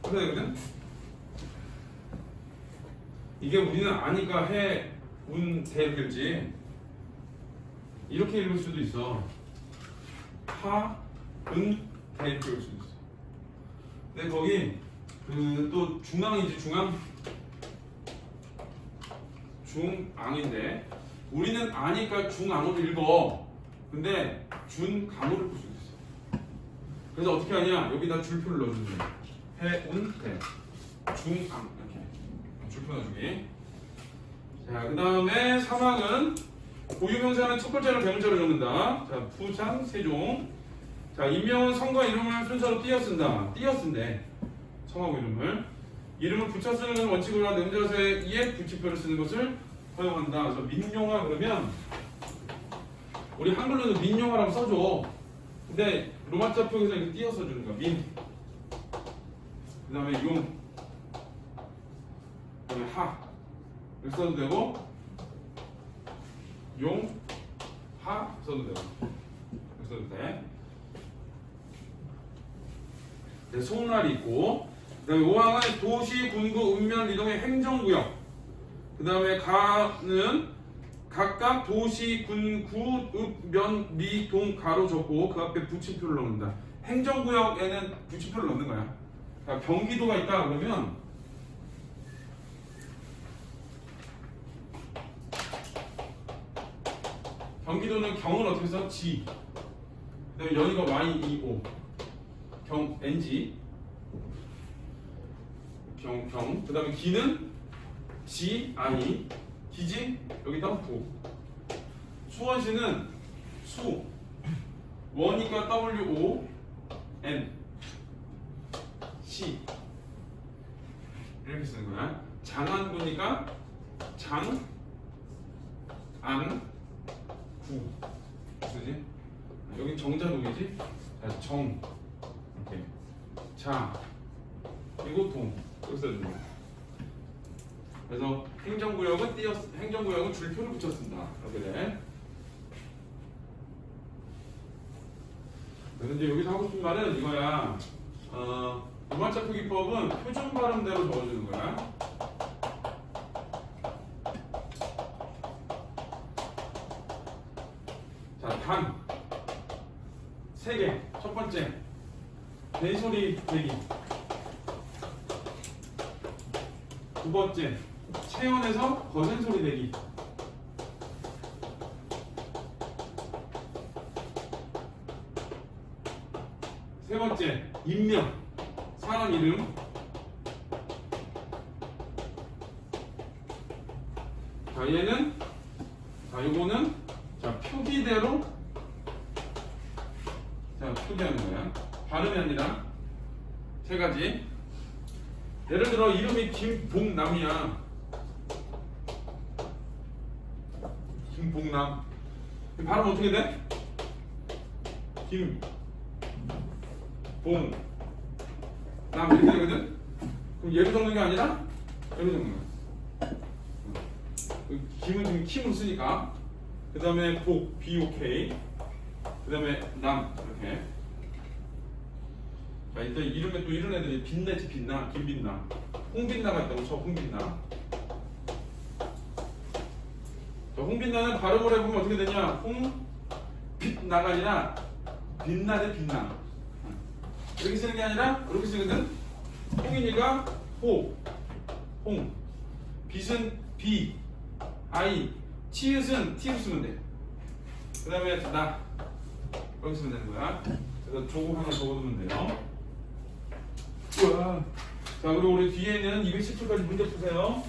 그래야 되거든? 이게 우리는 아니까 해, 운, 대 이렇게 읽지. 이렇게 읽을 수도 있어. 하, 은, 대 이렇게 읽을 수도 있어. 근데 거기 또 중앙이지. 중앙인데 우리는 아니까 중앙으로 읽어. 근데 준강으로 읽을 수도 있어. 그래서 어떻게 하냐? 여기다 줄표를 넣어주는 거야. 해, 운, 대. 중앙 이렇게 줄표 넣어주기. 자, 그 다음에 3항은 고유명사는 첫 글자를 대문자로 적는다. 자, 부산, 세종. 자, 인명은 성과 이름을 순서로 띄어쓴다. 띄어쓴대. 성하고 이름을 붙여 쓰는 것을 원칙으로 한 음자세에 붙임표를 쓰는 것을 허용한다. 그래서 민용화 그러면 우리 한글로는 민용화라고 써줘. 근데 로마자 표기에서 이렇게 띄어서 주는 거야. 민. 그 다음에 용. 그 다음에 하. 이렇게 써도 되고, 용, 하 써도 되고. 이렇게 써도 돼. 네, 송날이 있고, 그 다음에 5항은 도시, 군구, 읍면, 이동의 행정구역. 그 다음에 가는 각각 도시, 군, 구, 읍, 면, 미, 동, 가로 적고 그 앞에 붙임표를 넣는다. 행정구역에는 붙임표를 넣는 거야. 그러니까 경기도가 있다 그러면 경기도는 경은 어떻게 써? 지. 그 다음에 연이가 YEO. 경, NG. 경. 그 다음에 기는 G, I. 기지? 여기다 부. 수원시는 수. 원이니까 WO, N. 시. 이렇게 쓰는 거야. 장안구니까 장, 안, 구. 쓰지? 여기 정자동이지? 자, 정. 이렇게. 자. 그리고 동. 여기 써주는 거야. 그래서 행정구역은 줄표를 붙여 쓴다. 이렇게 돼. 그래서 이제 여기서 하고 싶은 말은 이거야. 로마자 표기법은 표준 발음대로 적어주는 거야. 자, 단. 3개. 첫 번째. 대소리 대기. 두 번째. 체온에서 거센 소리 내기. 세 번째, 인명, 사람 이름. 자, 얘는 자, 요거는 자, 표기대로 자, 표기하는 거야. 발음이 아니라 세 가지. 예를 들어 이름이 김봉남이야. 김봉남. 발음 어떻게 돼? 김봉남 이렇게 되거든? 그럼 얘로 적는 게 아니라 얘로 적는 거야. 김은 지금 킴으로 쓰니까. 그 다음에 복, BOK. 그 다음에 남, 이렇게. 자, 일단 이름에 또 이런 애들이 빛나지, 빛나, 김빛나. 홍빛나가 있다고 쳐, 홍빛나. 자, 홍빛나는 발음을 해보면 어떻게 되냐? 홍빛나가 아니라 빛나 대 빛나. 이렇게 쓰는 게 아니라 이렇게 쓰거든? 홍이니까 호, 홍. 빛은 비, 아이. 치읓은 티로 쓰면 돼. 그 다음에 나. 이렇게 쓰면 되는 거야. 그래서 조국 하나 적어두면 돼요. 우와. 자, 그리고 우리 뒤에 있는 217까지 문제 푸세요.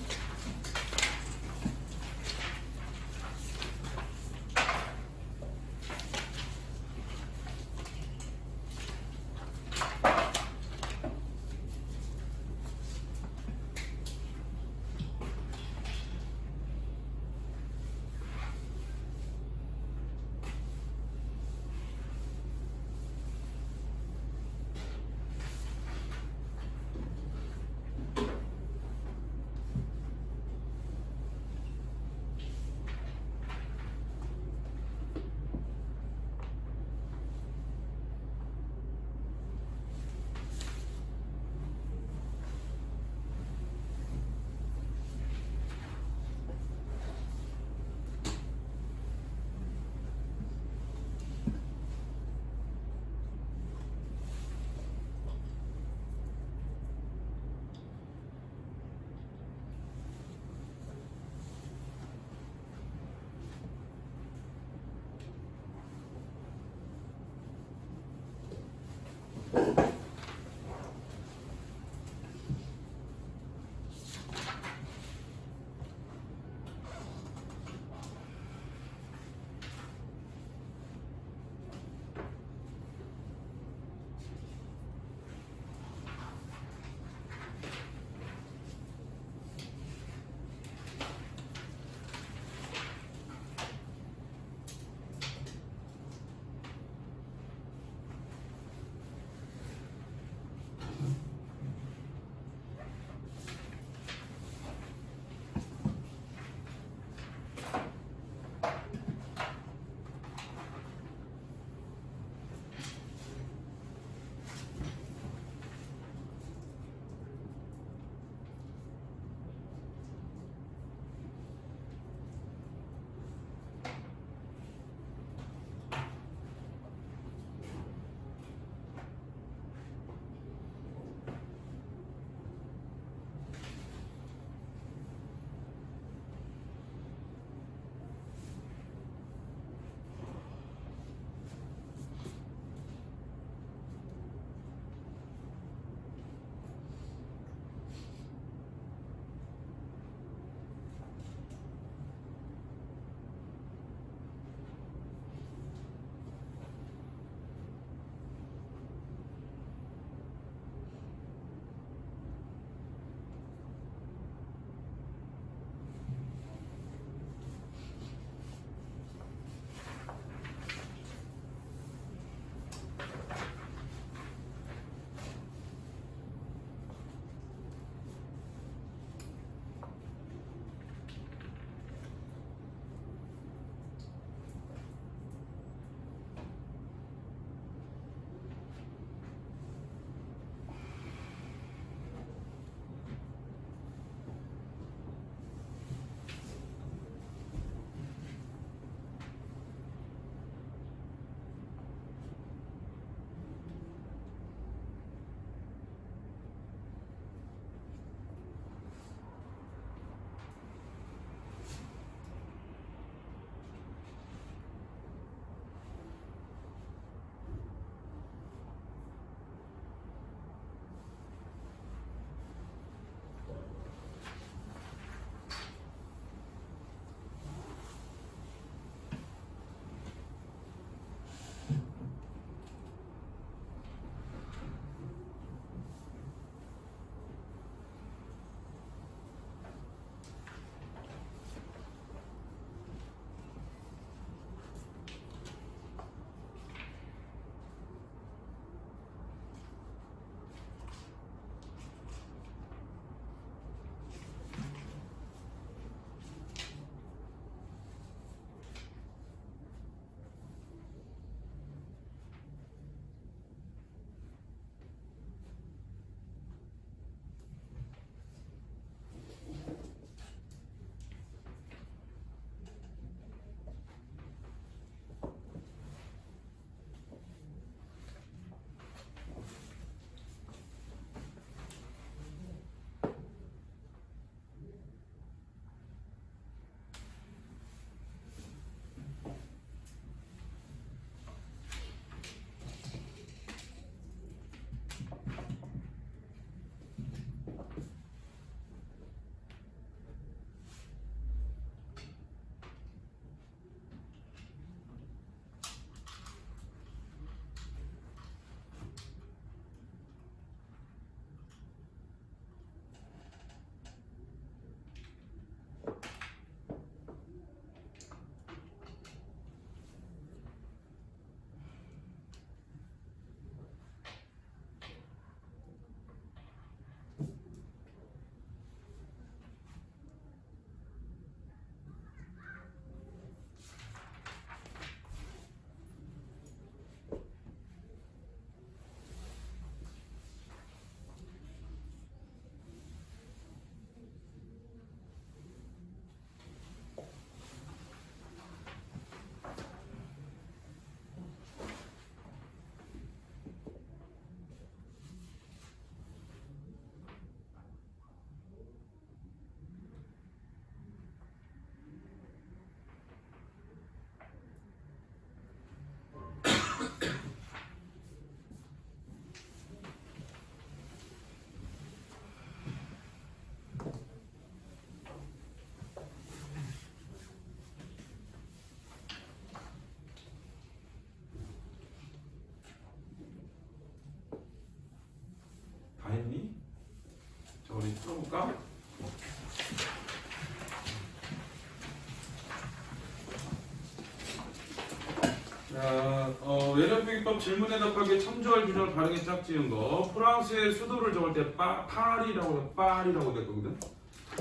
자, 외래표기법 질문에 답하기에 참조할 규정을 바르게 짝 지은 거. 프랑스의 수도를 적을 때 파리라고 됐거든.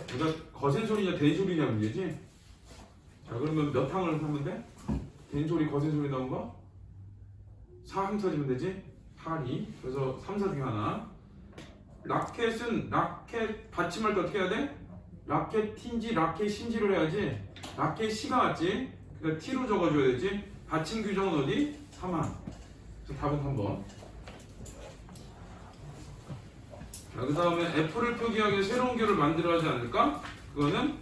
그러니까 거센 소리냐 된 소리냐 문제지. 자, 그러면 몇 항을 하면 돼? 된 소리 거센 소리 나온 거? 4항 터지면 되지. 파리. 그래서 3, 4 중에 하나. 라켓은 라켓 받침할 때 어떻게 해야 돼? 라켓인지 라켓인지로 해야지. 라켓시가 맞지? 그러니까 T로 적어줘야 되지. 받침 규정은 어디? 3항. 그래서 답은 3번. 자, 그 다음에 F를 표기하기 위해 새로운 기호를 만들어야 하지 않을까? 그거는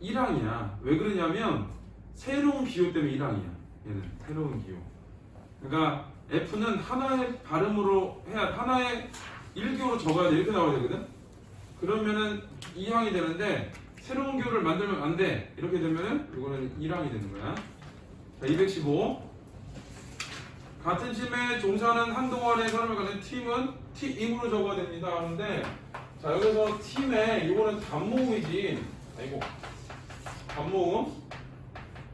1항이야. 왜 그러냐면 새로운 기호 때문에 1항이야. 얘는 새로운 기호. 그러니까 F는 하나의 발음으로 해야 하나의 1기호로 적어야 돼. 이렇게 나와야 되거든. 그러면은 2항이 되는데 새로운 기호를 만들면 안 돼. 이렇게 되면은 이거는 1항이 되는 거야. 자, 215. 같은 팀에 종사하는 한동안의 사람을 가진 팀은 팀으로 적어야 됩니다. 하는데 자, 여기서 팀에 이거는 단모음이지. 아이고. 단모음.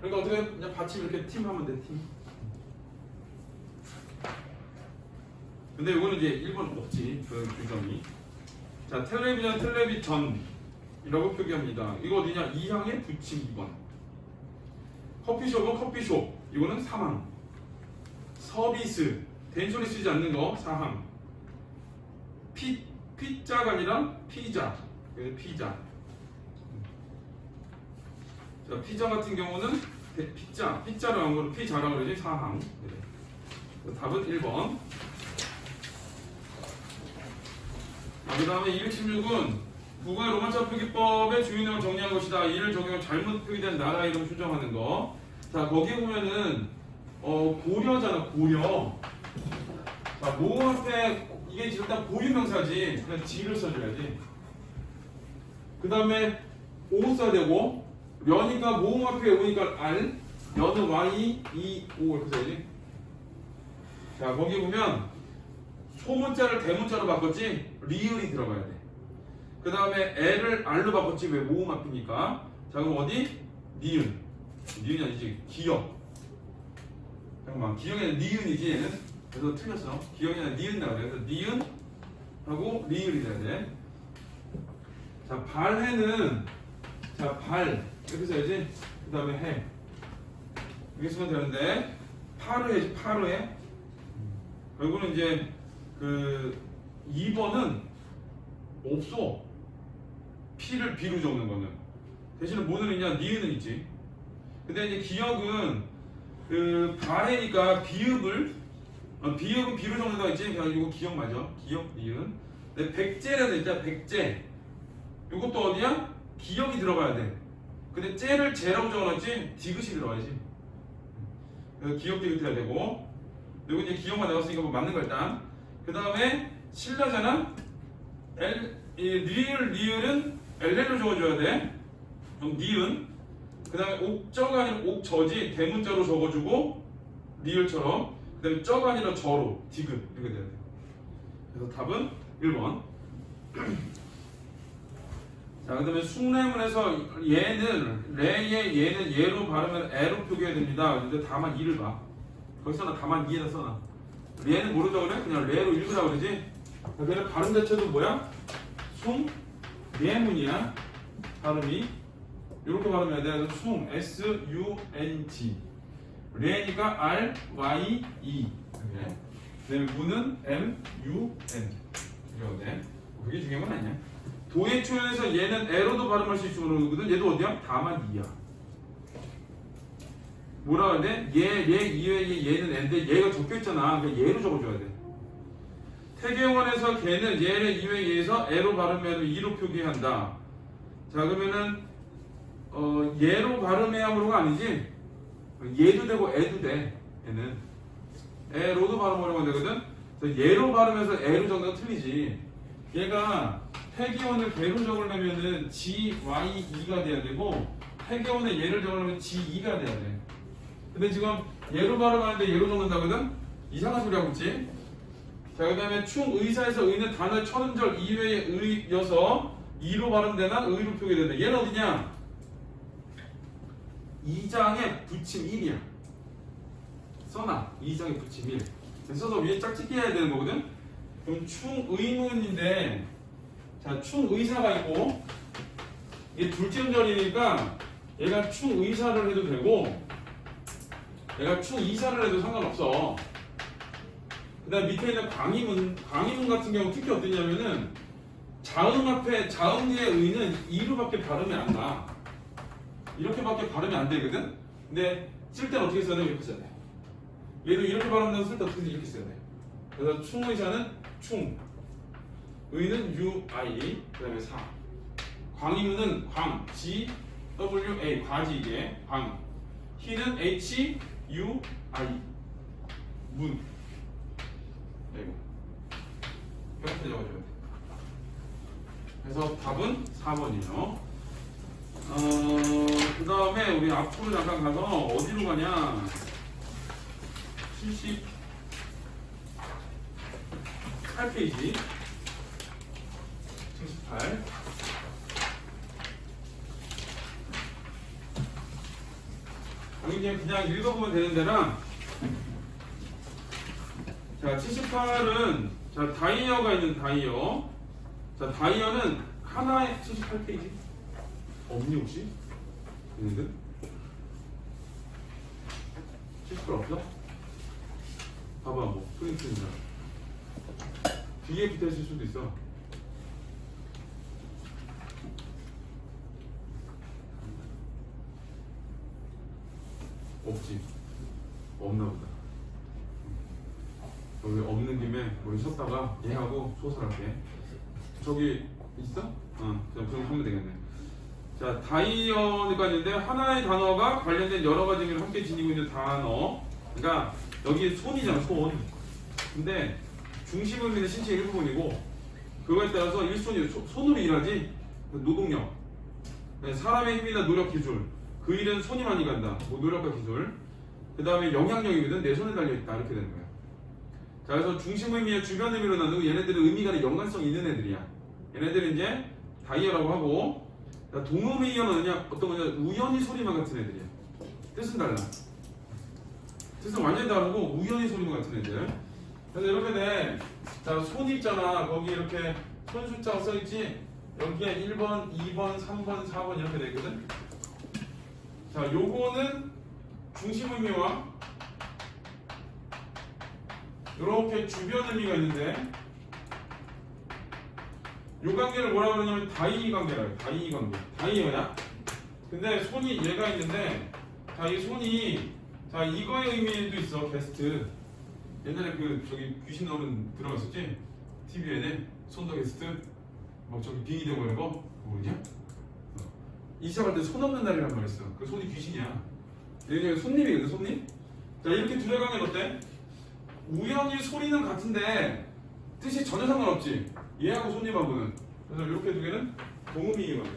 그러니까 어떻게 그냥 받침 이렇게 팀 하면 돼. 팀. 근데 이거는 이제 1번 없지. 그 규정이. 자, 텔레비전이라고 표기합니다. 이거 어디냐? 2항에 붙임 2번. 커피숍은 커피숍. 이거는 3항. 서비스. 된소리 쓰지 않는 거 4항. 피자가 아니라 피자. 그래서 피자. 자, 피자 같은 경우는 피자로 한 거로 피자라고 그러지. 4항. 네. 답은 1번. 그 다음에 216은 국어의 로마자 표기법의 주요 내용을 정리한 것이다. 이를 적용해 잘못 표기된 나라 이름 수정하는 거. 자, 거기에 보면은 고려잖아. 고려. 자, 모음 앞에 이게 일단 고유명사지. 그냥 지를 써줘야지. 그 다음에 오 써야 되고 려니까 모음 앞에 오니까 알, 여는 y, e, o 이렇게 써야지. 자, 거기 보면 소문자를 대문자로 바꿨지. 리을이 들어가야 돼. 그 다음에 애를 알로 바꿨지. 왜 모음 앞이니까. 자, 그럼 어디? 니은. 니은이 아니지. 기역. 잠깐만. 기역이 아니라 니은이지 얘는. 그래서 틀렸어. 기역이 아니라 니은 나와야 돼. 그래서 니은 하고 리을이 돼야 돼. 자, 발해는 자, 발 이렇게 써야지. 그 다음에 해 이렇게 쓰면 되는데 파르해지. 파르해. 결국은 이제 그 2번은 없어. P를 B로 적는 거는. 대신에 뭐는 있냐? 니은은 있지. 근데 이제 기역은 그 발해니까 비읍은 B로 적는다고 했지. 그냥 이거 기역 맞아. 기역 니은. 근데 백제라도 있잖아. 백제. 이것도 어디야? 기역이 들어가야 돼. 근데 째를 제라고 적어놨지. 디귿이 들어가야지. 그래서 기역 디귿 해야 되고. 그리고 이제 기역만 나왔으니까 뭐 맞는 거 일단. 그 다음에 신라잖아. 리을은 LL로 적어줘야 돼. 그럼 니은. 그 다음에 옥저가 아니라 옥저지. 대문자로 적어주고 리을처럼. 그 다음에 저가 아니라 저로 디귿 이렇게 돼야 돼. 그래서 답은 1번. 자, 그 다음에 숭례문에서 얘는 레의 얘는 얘로 발음을 애로 표기해야 됩니다. 근데 다만 이를 봐. 거기서나 다만 이에다 써놔. 얘는 모르다 그래? 그냥 레로 읽으라고 그러지? 그래서 발음 자체도 뭐야? 숭례문이야. 발음이 이렇게 발음해야 돼. 숭 S-U-N-G. 레니까 R-Y-E. 이렇게. 그다음에 문은 M-U-N. 이렇게 돼. 그게 중요한 건 아니야. 도예초에서 얘는 애로도 발음할 수 있으면 그러거든. 얘도 어디야? 다만 이야. 뭐라 그래? 얘 이외에 얘는 애인데 얘가 적혀있잖아. 그러니까 얘로 적어줘야 돼. 태계원에서 걔는 얘를 이외에 얘에서 애로 발음해도 이로 표기한다. 자, 그러면은 얘로 발음해야 하는가 아니지? 얘도 되고 애도 돼. 얘는 애로도 발음하려고 되거든. 그래서 얘로 발음해서 애로 적는 건 틀리지. 얘가 태계원을 걔로 적으려면은 G-Y-E가 돼야 되고 태계원의 얘를 적으려면 G-E가 돼야 돼. 근데 지금 얘로 발음하는데 얘로 적는다거든? 이상한 소리 하고 있지? 자, 그 다음에 충의사에서 의는 단어 천음절 이외의 의여서 이로 발음되나 의로 표기된다. 얘는 어디냐? 2장에 붙임 1이야. 써놔. 2장에 붙임 1. 써서 위에 짝짓기 해야 되는 거거든. 그럼 충의문인데, 자, 충의사가 있고, 이게 둘째 음절이니까 얘가 충의사를 해도 되고, 얘가 충이사를 해도 상관없어. 그 다음 밑에 있는 광의문 같은 경우 특히 어떠냐면은 자음 앞에, 자음 뒤에 의는 이로밖에 발음이 안 나. 이렇게밖에 발음이 안 되거든? 근데 쓸 때는 어떻게 써야 돼? 이렇게 써야 돼. 얘도 이렇게 발음한다고 쓸 때 어떻게 돼? 이렇게 써야 돼. 그래서 충의사는 충, 의는 UI, 그 다음에 사. 광의문은 광, G, WA, 과지게, 광. 희는 HUI, 문. 이거 이렇게 적어줘야 돼. 그래서 답은 4번이에요. 그 다음에 우리 앞으로 잠깐 가서 어디로 가냐? 78페이지 78. 여기 그냥 읽어보면 되는 데랑, 자 78은 자 다이어가 있는 다이어. 자 다이어는 하나에 78페이지 없니 혹시? 있는데? 78 없어? 봐봐 뭐 프린트인가 뒤에 붙어있을 수도 있어. 없지. 없나 보다. 여기 없는 김에 우리 쉬었다가 얘하고 소설할게. 저기 있어? 그냥 하면 되겠네. 자, 다이어가 있는데 하나의 단어가 관련된 여러 가지 의미를 함께 지니고 있는 단어. 그러니까 여기 손이잖아, 손. 근데 중심 의미는 신체 일부분이고 그거에 따라서 일손이 손으로 일하지. 노동력. 사람의 힘이나 노력 기술. 그 일은 손이 많이 간다. 뭐 노력과 기술. 그 다음에 영향력이거든. 내 손에 달려있다. 이렇게 되는 거야. 자, 그래서 중심 의미와 주변 의미로 나누고 얘네들은 의미 간에 연관성이 있는 애들이야. 얘네들은 이제 다이어라고 하고, 동음이어는 그냥 어떤 거냐, 우연히 소리만 같은 애들이야. 뜻은 달라. 뜻은 완전히 다르고 우연히 소리만 같은 애들. 그래서 이렇게 돼. 자, 손이 있잖아. 거기 이렇게 손 숫자가 써있지. 여기에 1번, 2번, 3번, 4번 이렇게 돼 있거든. 자, 요거는 중심 의미와 이렇게 주변 의미가 있는데, 요 관계를 뭐라 그러냐면 다이 관계라 해요. 다이 관계. 다이어야. 근데 손이 얘가 있는데, 자, 이 손이, 자, 이거의 의미도 있어. 게스트. 옛날에 저기 귀신 나오는 드라마 있었지? TV에 손더 게스트. 막 저기 빙의 되고 이런 거 모르냐? 이 시작할 때 손 없는 날이란 말 있어. 그 손이 귀신이야. 얘는 손님이거든, 손님? 자, 이렇게 둘의 관계는 어때? 우연히 소리는 같은데 뜻이 전혀 상관없지. 얘하고 손님하고는. 그래서 이렇게 두 개는 동음이의 관계.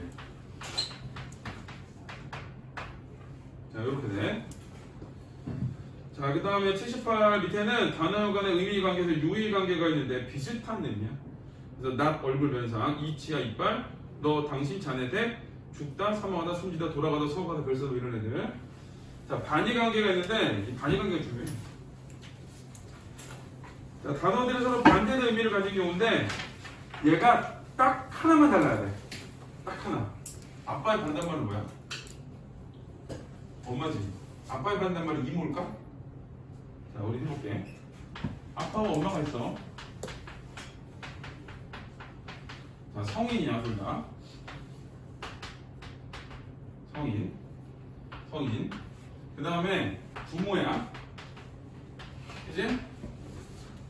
자, 이렇게 돼. 자, 그 다음에 78 밑에는 단어 간의 의미 관계에서 유의 관계가 있는데 비슷한 의미야. 그래서 낫 얼굴 변상, 이치아 이빨, 너 당신 자네 댁, 죽다 사망하다 숨지다 돌아가다 서가다 별서도 이런 애들. 자, 반의 관계가 있는데 이 반의 관계가 중요해. 자, 단어들이 서로 반대의 의미를 가진 경우인데 얘가 딱 하나만 달라야 돼. 딱 하나. 아빠의 반대말은 뭐야? 엄마지. 아빠의 반대말은 이모일까? 자, 우리 해볼게. 아빠와 엄마가 있어. 자, 성인이야, 둘 다. 성인. 그 다음에 부모야. 이제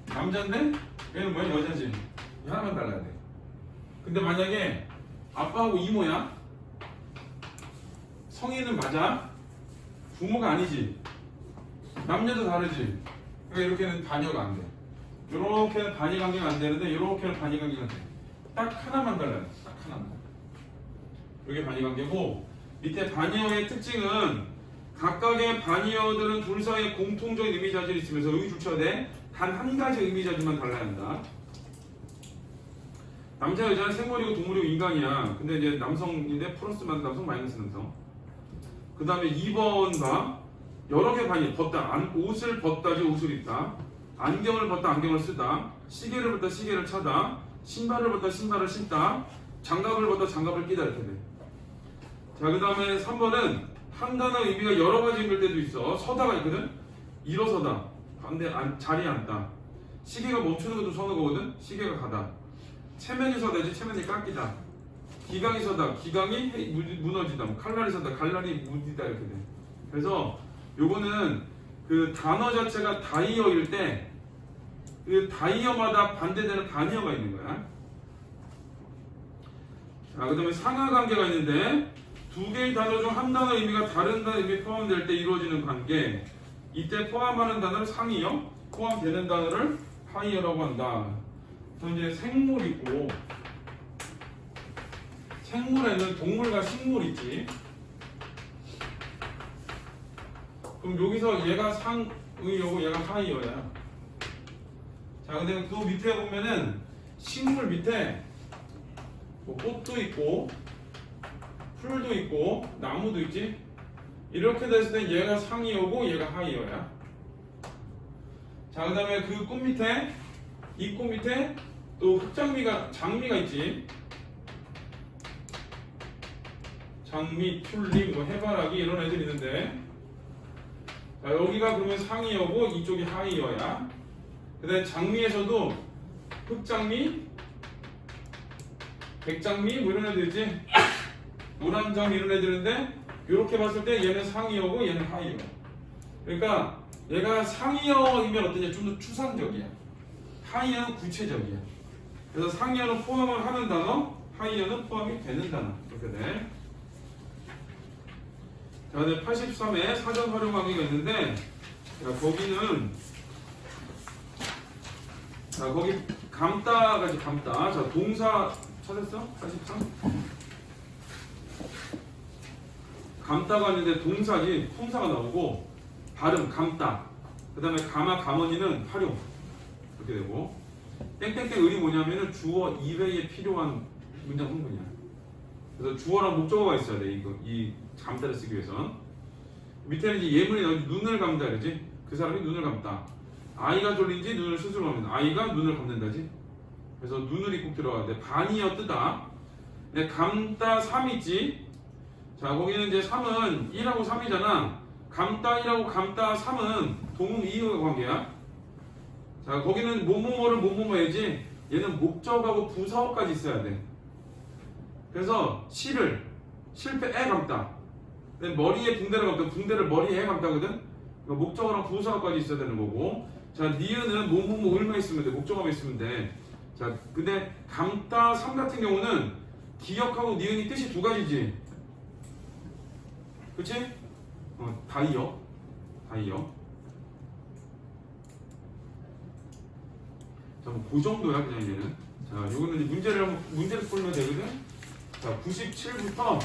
남자인데 얘는 뭐야? 여자지. 하나만 달라야 돼. 근데 만약에 아빠하고 이모야. 성인은 맞아. 부모가 아니지. 남녀도 다르지. 그러니까 이렇게는 반여가 안 돼. 이렇게는 반의 관계가 안 되는데 이렇게는 반의 관계가 돼. 딱 하나만 달라요. 딱 하나만. 이게 반의 관계고, 밑에 반의어의 특징은 각각의 반의어들은 둘 사이에 공통적인 의미 자질이 있으면서 여기 줄쳐야 돼. 단 한 가지 의미 자질만 달라야 한다. 남자 여자는 생물이고 동물이고 인간이야. 근데 이제 남성인데 플러스만 남성 마이너스 남성. 그 다음에 2번 봐. 여러 개 반이 벗다. 옷을 벗다지 옷을 입다. 안경을 벗다 안경을 쓰다. 시계를 벗다 시계를 차다. 신발을 벗다 신발을 신다. 장갑을 벗다 장갑을 끼다 이렇게 돼. 자, 그 다음에 3번은 한 단어 의미가 여러 가지일 때도 있어. 서다가 있거든. 일어서다. 반대 자리에 앉다. 시계가 멈추는 것도 서는 거거든. 시계가 가다. 체면이 서다지 체면이 깎이다. 기강이 서다. 기강이 무너지다. 칼날이 서다. 칼날이 무디다 이렇게 돼. 그래서 요거는 그 단어 자체가 다이어일 때 그 다이어마다 반대되는 반이어가 있는 거야. 자, 그 다음에 상하 관계가 있는데 두 개의 단어 중 한 단어 의미가 다른 단어 의미에 포함될 때 이루어지는 관계. 이때 포함하는 단어를 상이어, 포함되는 단어를 하이어라고 한다. 그래서 이제 생물 있고, 생물에는 동물과 식물 있지. 그럼 여기서 얘가 상의어고 얘가 하이어야. 자, 근데 그 밑에 보면은 식물 밑에 뭐 꽃도 있고 풀도 있고 나무도 있지. 이렇게 됐을 때 얘가 상이어고 얘가 하이어야. 자, 그 다음에 그 꽃 밑에 이 꽃 밑에 또 흑장미가 장미가 있지. 장미, 튤립, 뭐 해바라기 이런 애들 있는데, 자, 여기가 그러면 상이어고 이쪽이 하이어야. 그 다음에 장미에서도 흑장미, 백장미 뭐 이런 애들 있지. 노란장미 이런 애들인데 이렇게 봤을 때 얘는 상이어고 얘는 하이어. 그러니까 얘가 상이어이면 어떠냐, 좀 더 추상적이야. 하이어는 구체적이야. 그래서 상이어는 포함을 하는 단어, 하이어는 포함이 되는 단어 이렇게 돼. 자, 근데 83에 사전 활용 관계가 있는데, 자, 거기는 자, 거기 감다가지 감다. 자, 동사 찾았어? 83? 감다가 있는데 동사지 품사가 나오고 발음 감다. 그 다음에 가마 가머니는 활용 이렇게 되고, 땡땡땡 을이 뭐냐면은 주어 이외에 필요한 문장 흥분이야. 그래서 주어랑 목적어가 있어야 돼. 이 감다를 쓰기 위해선. 밑에는 이제 예문이 나오지. 눈을 감다 그러지. 그 사람이 눈을 감다. 아이가 졸린지 눈을 스스로 감는다. 아이가 눈을 감는다지. 그래서 눈을 꼭 들어가야 돼. 반이어 뜨다. 네, 감다 3 있지. 자, 거기는 이제 3은 1하고 3이잖아. 감다 1하고 감다 3은 동음 이유 관계야. 자, 거기는 뭐뭐뭐를 뭐뭐뭐야지. 얘는 목적하고 부사어까지 있어야 돼. 그래서 실패에 감다. 머리에 붕대를 감다. 붕대를 머리에 감다거든. 그러니까 목적어랑 부사어까지 있어야 되는 거고. 자, 니은은 뭐뭐뭐 을만 있으면 돼. 목적어만 있으면 돼. 자, 근데 감다 3 같은 경우는 기억하고 니은이 뜻이 두 가지지. 그치? 다이어. 자, 뭐 그 정도야 그냥 얘는. 자, 요거는 문제를 풀면 되거든. 자, 97부터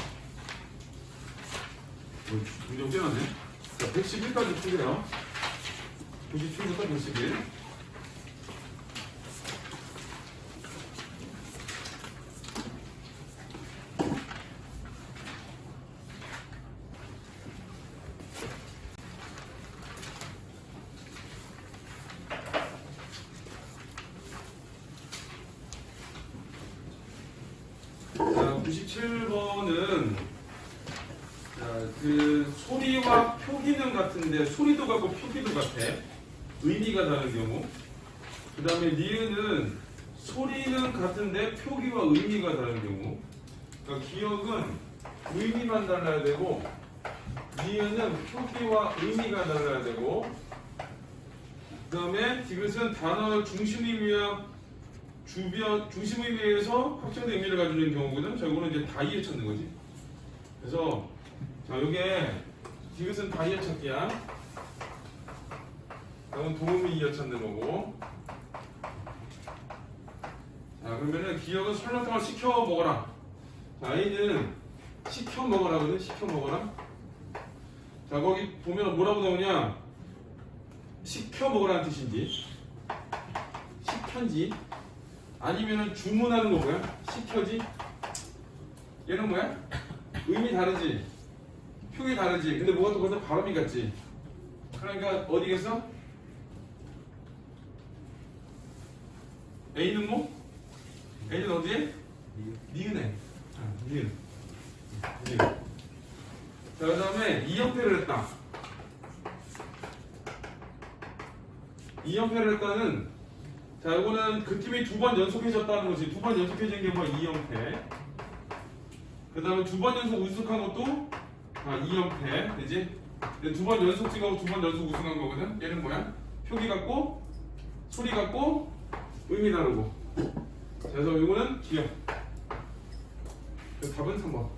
문제 깨놨네. 자, 111까지 풀게요. 97부터 111. 자, 97번은 그 소리와 표기능 같은데, 소리도 같고 표기도 같아. 의미가 다른 경우. 그 다음에 니은은 소리는 같은데 표기와 의미가 다른 경우. 그러니까 기억은 의미만 달라야 되고, 니은은 표기와 의미가 달라야 되고, 그 다음에 디귿은 단어 중심 의미와 중심 의미에서 확정된 의미를 가지고 있는 경우거든. 자, 이거는 이제 다이어 찾는 거지. 그래서 자, 요게 디귿은 다이어 찾기야. 다음은 도움이 이어 찾는 거고. 자, 그러면은 기억은 설렁탕을 시켜 먹어라. 자, 아이는 시켜 먹어라거든. 시켜 먹어라. 자, 거기 보면 뭐라고 나오냐? 시켜 먹으라는 뜻인지, 시켜인지, 아니면은 주문하는 거 뭐야? 시켜지? 얘는 뭐야? 의미 다르지? 표기 다르지. 근데 뭐가 똑같아? 발음이 같지. 그러니까 어디겠어? A는 뭐? A는 어디에? 니은에. 니은. 니은. 자, 그 다음에 2형태를 했다. 2형태를 했다는, 자, 이거는 그 팀이 두 번 연속해졌다는 거지. 두 번 연속해진 게 뭐야? 2형태. 그 다음에 두 번 연속 우승한 것도 2형태. 되지? 두 번 연속 찍어고 두 번 연속 우승한 거거든? 얘는 뭐야? 표기 같고, 소리 같고, 의미 다르고. 자, 그래서 이거는 기억. 답은 3번.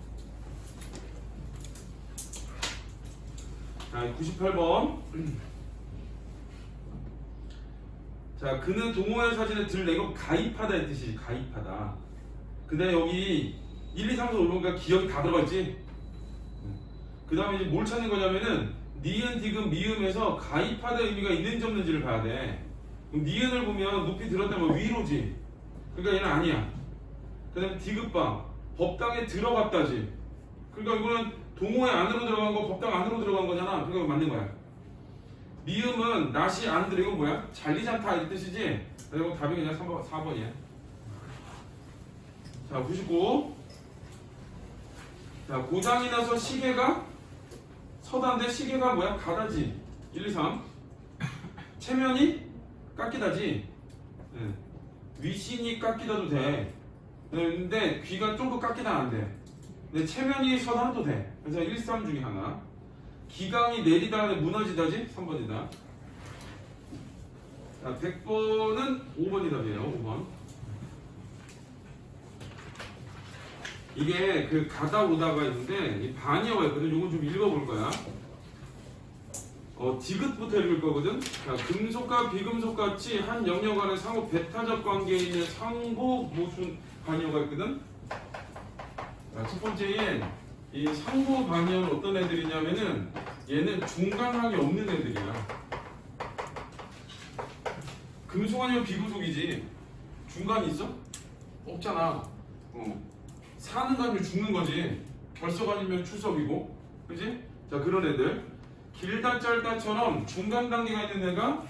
자, 98번. 자, 그는 동호회 사진을 들내고 가입하다 의 뜻이지. 가입하다. 근데 여기 1, 2, 3, 4 올라오니까 기억이 다 들어갔지? 그 다음에 이제 뭘 찾는 거냐면은 니은, 디귿, 미음에서 가입하다 의미가 있는지 없는지를 봐야 돼. 그럼 니은을 보면 높이 들었다면 위로지. 그러니까 얘는 아니야. 그 다음에 디귿바 법당에 들어갔다지. 그러니까 이거는 동호회 안으로 들어간 거, 법당 안으로 들어간 거잖아. 그러니까 맞는 거야. 미음은 낫이 안 들어. 이건 뭐야? 잘리지 않다 이 뜻이지? 그리고 답이 그냥 4번이야. 자, 99. 자, 고장이 나서 시계가 서다인데 시계가 뭐야? 가다지. 1, 2, 3. 체면이 깎이다지. 네. 위신이 깎이다도 돼. 근데 귀가 좀 더 깎이다 안 돼. 근데 체면이 서다도 돼. 그래서 1, 3 중에 하나. 기강이 내리다 무너지다지? 3번이다. 자, 100번은 5번이 답이에요. 5번. 이게 그 가다 오다가 있는데 이 반이어가 있거든. 요건 좀 읽어볼 거야. 디귿부터 읽을 거거든. 자, 금속과 비금속 같이 한 영역 안에 상호 배타적 관계에 있는 상호 모순 반이어가 있거든. 자, 첫 번째엔 이 상호 반이어는 어떤 애들이냐면은 얘는 중간항이 없는 애들이야. 금속 아니면 비금속이지. 중간이 있어? 없잖아. 사는 거 아니면 죽는 거지. 결석 아니면 출석이고. 그지? 자, 그런 애들. 길다 짧다처럼 중간 단계가 있는 애가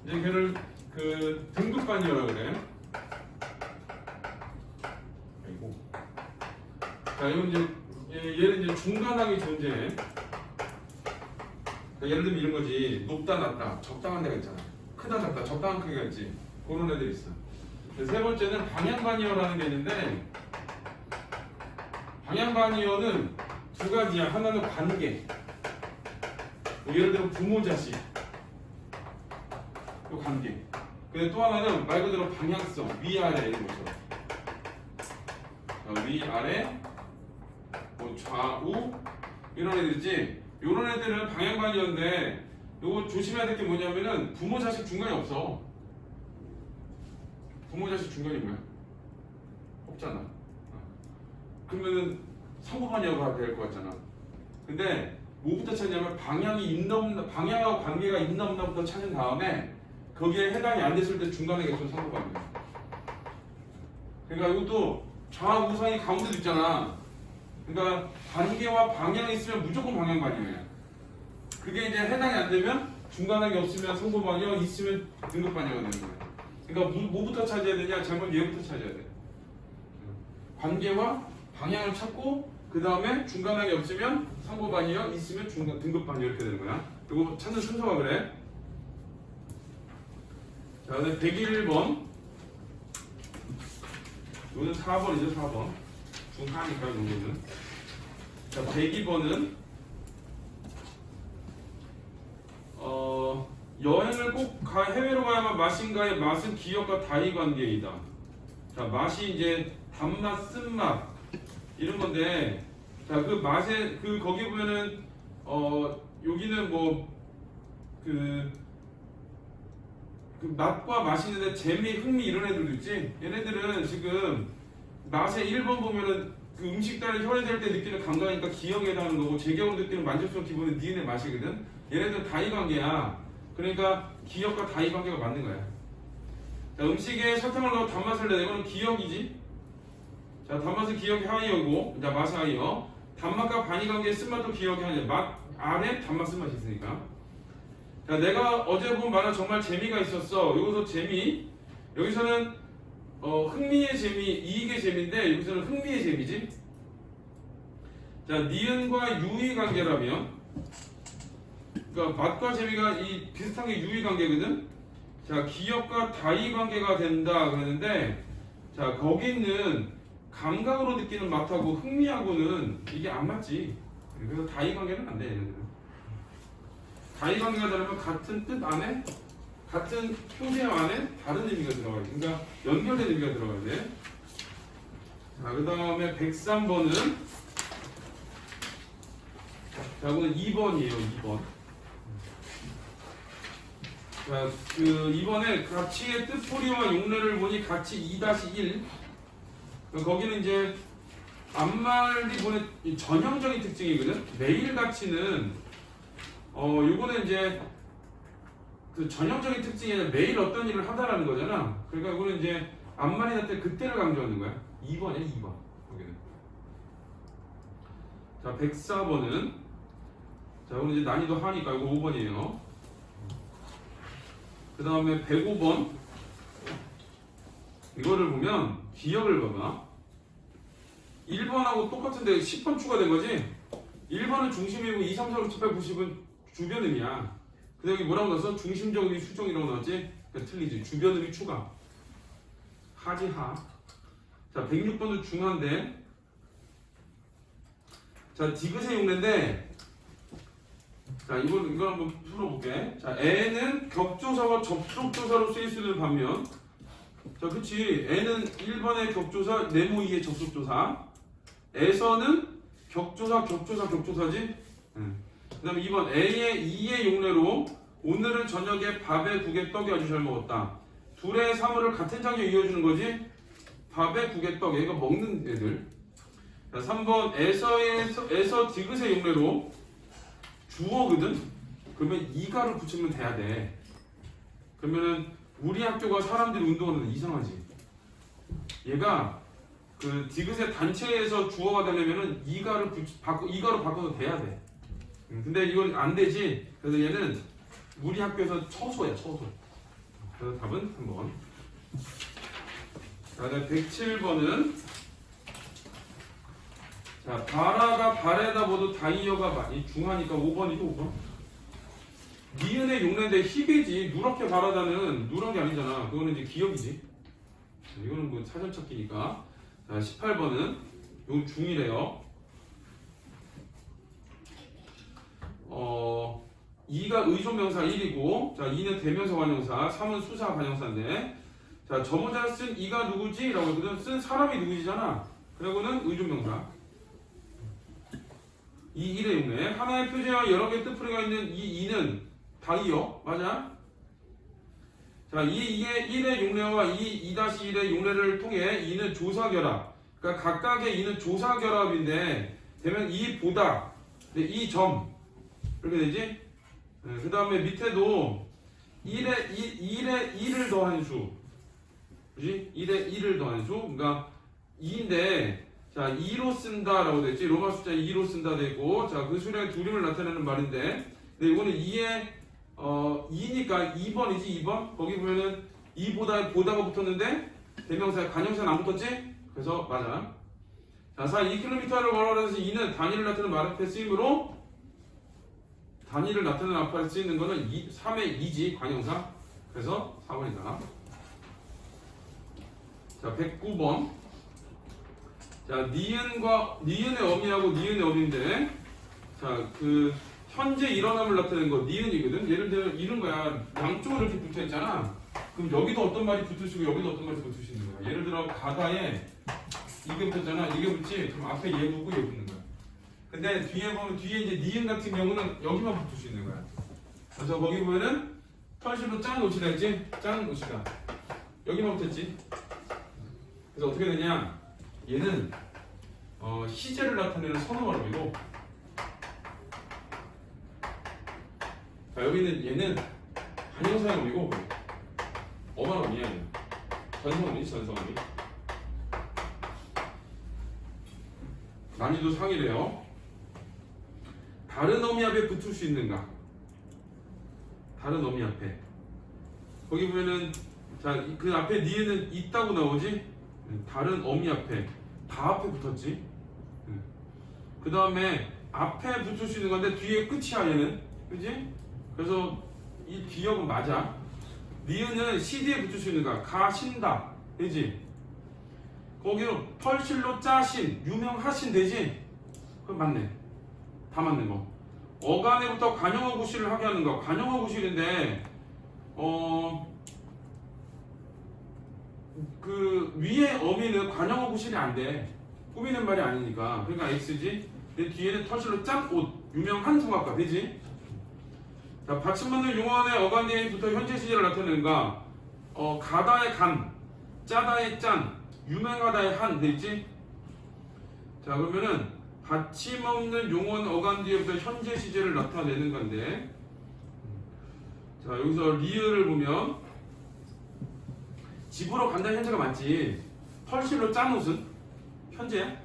이제 걔를 그 등급반이라고 그래. 아이고. 자, 이건 이제 얘는 이제 중간항이 존재해. 그러니까 예를 들면 이런 거지. 높다 낮다 적당한 데가 있잖아. 크다 작다 적당한 크기가 있지. 그런 애들이 있어. 세 번째는 방향반이어라는 게 있는데 방향반이어는 두 가지야. 하나는 관계. 예를 들어 부모 자식 또 관계. 근데 또 하나는 말 그대로 방향성 위아래 이런 것처럼. 위아래 뭐 좌우 이런 애들 있지. 이런 애들은 방향반이었는데 요거 조심해야 될 게 뭐냐면은 부모 자식 중간이 없어. 부모 자식 중간이 뭐야? 없잖아. 그러면은 상호반이어가 될 것 같잖아. 근데 뭐부터 찾냐면 방향이 있나 없나, 방향하고 관계가 있나 없나부터 찾은 다음에 거기에 해당이 안 됐을 때 중간에 계속 상호반이야. 그러니까 이것도 좌우상이 가운데도 있잖아. 그러니까 관계와 방향이 있으면 무조건 방향반이에요. 그게 이제 해당이 안 되면 중간하게 없으면 상호반이어, 있으면 등급반이어가 되는 거야. 그러니까 뭐부터 찾아야 되냐? 잘못 얘부터 찾아야 돼. 관계와 방향을 찾고 그 다음에 중간하게 없으면 상호반이어, 있으면 중간 등급반이어 이렇게 되는 거야. 이거 찾는 순서가 그래. 자, 그다음에 101번. 이거는 4번이죠, 4번. 중하니까 이 정도는. 자, 102번은 여행을 꼭 해외로 가야만 맛인가의 맛은 기억과 다이 관계이다. 자, 맛이 이제 단맛, 쓴맛 이런 건데, 자, 그 맛에 그 거기 보면은 여기는 뭐 그 맛과 맛이 있는데 재미, 흥미 이런 애들도 있지. 얘네들은 지금 맛의 1번 보면은 그 음식단을 혈액될 때 느끼는 감각이니까 기억에 해당하는 거고, 제격으로 느끼는 만족스러운 기분은 니은의 맛이거든. 얘네들은 다이 관계야. 그러니까 기억과 다이 관계가 맞는 거야. 자, 음식에 설탕을 넣어 단맛을 내. 이거는 기억이지. 자, 단맛은 기억이 하이어고, 자, 맛은 하이어. 단맛과 반이 관계의 쓴맛도 기억이 하냐. 맛 안에 단맛 쓴맛이 있으니까. 자, 내가 어제 본 만화 정말 재미가 있었어. 여기서 재미. 여기서는 흥미의 재미, 이익의 재미인데 여기서는 흥미의 재미지. 자, 니은과 유의 관계라면, 그러니까 맛과 재미가 이 비슷한 게 유의 관계거든. 자, 기억과 다의 관계가 된다 그랬는데, 자, 거기 있는 감각으로 느끼는 맛하고 흥미하고는 이게 안 맞지. 그래서 다의 관계는 안 돼, 얘네들은. 다의 관계가 되려면 같은 뜻 안에, 같은 표제 안에 다른 의미가 들어가야 돼. 그러니까 연결된 의미가 들어가야 돼. 자, 그 다음에 103번은, 자, 이거는 2번이에요, 2번. 자, 그 이번에 가치의 뜻풀이와 용례를 보니 가치 2-1. 거기는 이제 앞말이 보는 전형적인 특징이거든. 매일 가치는 요거는 이제 그 전형적인 특징이 아니라 매일 어떤 일을 하다라는 거잖아. 그러니까 이거는 이제 앞말이 날 때 그때를 강조하는 거야. 2번이야, 2번. 거기는. 자, 104번은, 자, 오늘 이제 난이도 하니까 이거 5번이에요. 그 다음에 105번. 이거를 보면 기억을 봐봐. 1번하고 똑같은데 10번 추가된 거지? 1번은 중심이고 2, 3, 4, 5, 7, 8, 90은 주변 의미야. 근데 여기 뭐라고 나왔어? 중심적 의미 수정이라고 나왔지? 그러니까 틀리지. 주변 의미 추가. 하지 하. 자, 106번도 중한데. 자, 디귿의 용례인데, 자, 이건 한번 풀어볼게. 자, 애는 격조사와 접속조사로 쓰일 수 있는 반면, 자, 그치. 애는 1번의 격조사, 네모 2의 접속조사. 에서는 격조사지? 그 다음에 2번, A의 2의 용례로 오늘은 저녁에 밥에 국에 떡이 아주 잘 먹었다. 둘의 사물을 같은 장에 이어주는 거지? 밥에 국에 떡, 얘가 먹는 애들. 자, 3번, 에서 디귿의 용례로 주어거든? 그러면 이가를 붙이면 돼야 돼. 그러면은 우리 학교가 사람들이 운동하는데 이상하지? 얘가 그 디귿의 단체에서 주어가 되려면은 이가로 바꿔서 돼야 돼. 근데 이건 안 되지. 그래서 얘는 우리 학교에서 처소야, 처소. 그래서 답은 3번. 자, 107번은, 자, 바라가 발에다 보도 다이어가 많이 중하니까 5번이죠, 5번. 니은의 용례인데 희귀지. 누렇게 바라다는 누런 게 아니잖아. 그거는 이제 기억이지. 이거는 뭐 사전 찾기니까. 자, 18번은 이건 중이래요. 2가 의존명사 1이고, 자, 2는 대명사 관형사, 3은 수사 관형사인데, 자, 저 문장을 쓴 2가 누구지? 라고 했거든. 쓴 사람이 누구지잖아. 그리고는 의존명사. 이 1의 용례. 하나의 표제와 여러 개의 뜻풀이가 있는 이 2는 다이어. 맞아? 자, 이 2의 1의 용례와 이 2-1의 용례를 통해 2는 조사결합. 그러니까 각각의 2는 조사결합인데, 되면 이 보다, 이 점. 이렇게 되지? 그 다음에 밑에도 1에 2를 더한 수. 그지? 1에 2를 더한 수. 그러니까 2인데, 자, 2로 쓴다라고 됐지. 로마 숫자 2로 쓴다 되고, 자, 그 수량의 두림을 나타내는 말인데, 근데 이거는 2에 2니까 2번이지, 2번. 거기 보면은 2보다가 붙었는데 대명사 관형사는 안 붙었지? 그래서 맞아. 자, 2km를 걸어서 2는 단위를 나타내는 말 앞에 쓰이므로, 단위를 나타내는 앞에 쓰이는 거는 3의 2지, 관형사. 그래서 4번이다. 자, 109번. 자, 니은의 어미하고 니은의 어미인데, 자, 그 현재 일어남을 나타내는 거 니은이거든. 예를 들면 이런 거야. 양쪽으로 이렇게 붙어 있잖아. 그럼 여기도 어떤 말이 붙을 수 있고 여기도 어떤 말이 붙을 수 있는 거야. 예를 들어 가다에 이게 붙었잖아. 이게 붙지. 그럼 앞에 얘 붙고 얘 붙는 거야. 근데 뒤에 보면 뒤에 이제 니은 같은 경우는 여기만 붙을 수 있는 거야. 그래서 거기 보면은 털실로 짠 옷이다 했지? 짠 옷이다. 여기만 붙었지. 그래서 어떻게 되냐? 얘는 시제를 나타내는 선어말음이고, 자, 여기는 얘는 관형사형이고 어말음이야. 전성어미, 전성어미. 난이도 상이래요. 다른 어미 앞에 붙을 수 있는가? 다른 어미 앞에. 거기 보면은 자, 그 앞에 니은은 있다고 나오지? 다른 어미 앞에. 다 앞에 붙었지? 그 다음에 앞에 붙을 수 있는 건데 뒤에 끝이야 얘는. 그지? 그래서 이 기억은 맞아. 니은은 CD에 붙을 수 있는가? 가신다. 되지? 거기로 펄실로 짜신, 유명하신 되지? 그럼 맞네. 다 맞는 거. 어간에부터 관용어 구실을 하게 하는 거. 관용어 구실인데 그 위에 어미는 관용어 구실이 안 돼. 꾸미는 말이 아니니까. 그러니까 X지. 근데 뒤에는 털실로 짠 옷. 유명한 성악가. 되지? 자, 받침받는 용언의 어간 뒤에부터 현재 시제를 나타내는가? 가다의 간, 짜다의 짠, 유명하다의 한. 되있지? 자, 그러면은 받침 없는 용언 어간 뒤에부터 현재 시제를 나타내는 건데, 자, 여기서 리을을 보면 집으로 간다는 현재가 맞지. 털실로 짠 옷은 현재야?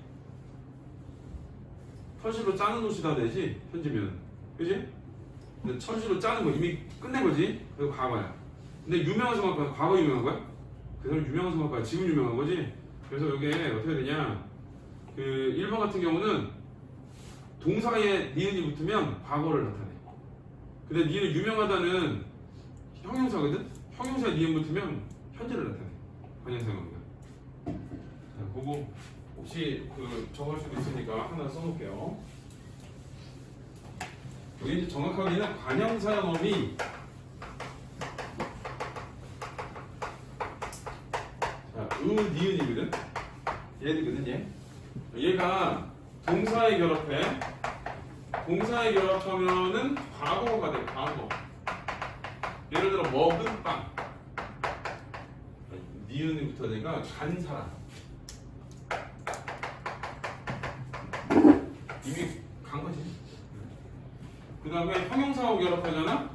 털실로 짜는 옷이다 되지? 현재면. 그지? 근데 털실로 짜는 거 이미 끝낸 거지? 그리고 과거야. 근데 유명한 성악가, 과거 유명한 거야? 그 사람 유명한 성악가야. 지금 유명한 거지? 그래서 이게 어떻게 되냐? 그 1번 같은 경우는 동사에 니은이 붙으면 과거를 나타내. 근데 니은 유명하다는 형용사거든? 형용사에 니은 붙으면 현재를 나타내. 관현상입니다. 자, 그거 혹시 그 적을 수도 있으니까 하나 써놓을게요. 여기 이제 정확하게는 관형사형어미 자, 니은이거든? 얘거든, 얘. 얘가 동사에 결합해. 동사에 결합하면은 과거가 돼, 과거. 예를 들어, 먹은 빵. 니은이 붙어야 간 사람. 이미 간 거지. 그 다음에 형용사하고 결합하잖아?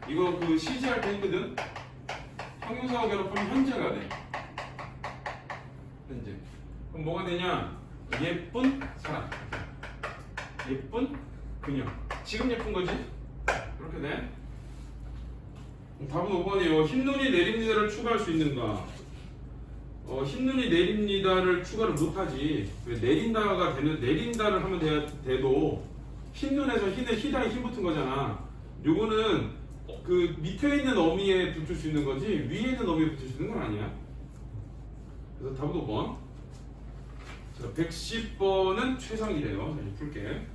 이거 그 CG할 때 했거든? 형용사하고 결합하면 현재가 돼. 현재. 그럼 뭐가 되냐? 예쁜 사람. 예쁜 그녀. 지금 예쁜 거지? 그렇게 돼. 답은 5번이에요. 흰눈이 내립니다를 추가할 수 있는가? 흰눈이 내립니다를 추가를 못하지. 왜 내린다가 되는, 내린다를 하면 돼도 흰눈에서 흰에 희다에 힘 붙은 거잖아. 요거는 그 밑에 있는 어미에 붙을 수 있는 거지 위에 있는 어미에 붙을 수 있는 건 아니야. 그래서 답은 5번. 자, 110번은 최상이래요. 자, 이제 풀게.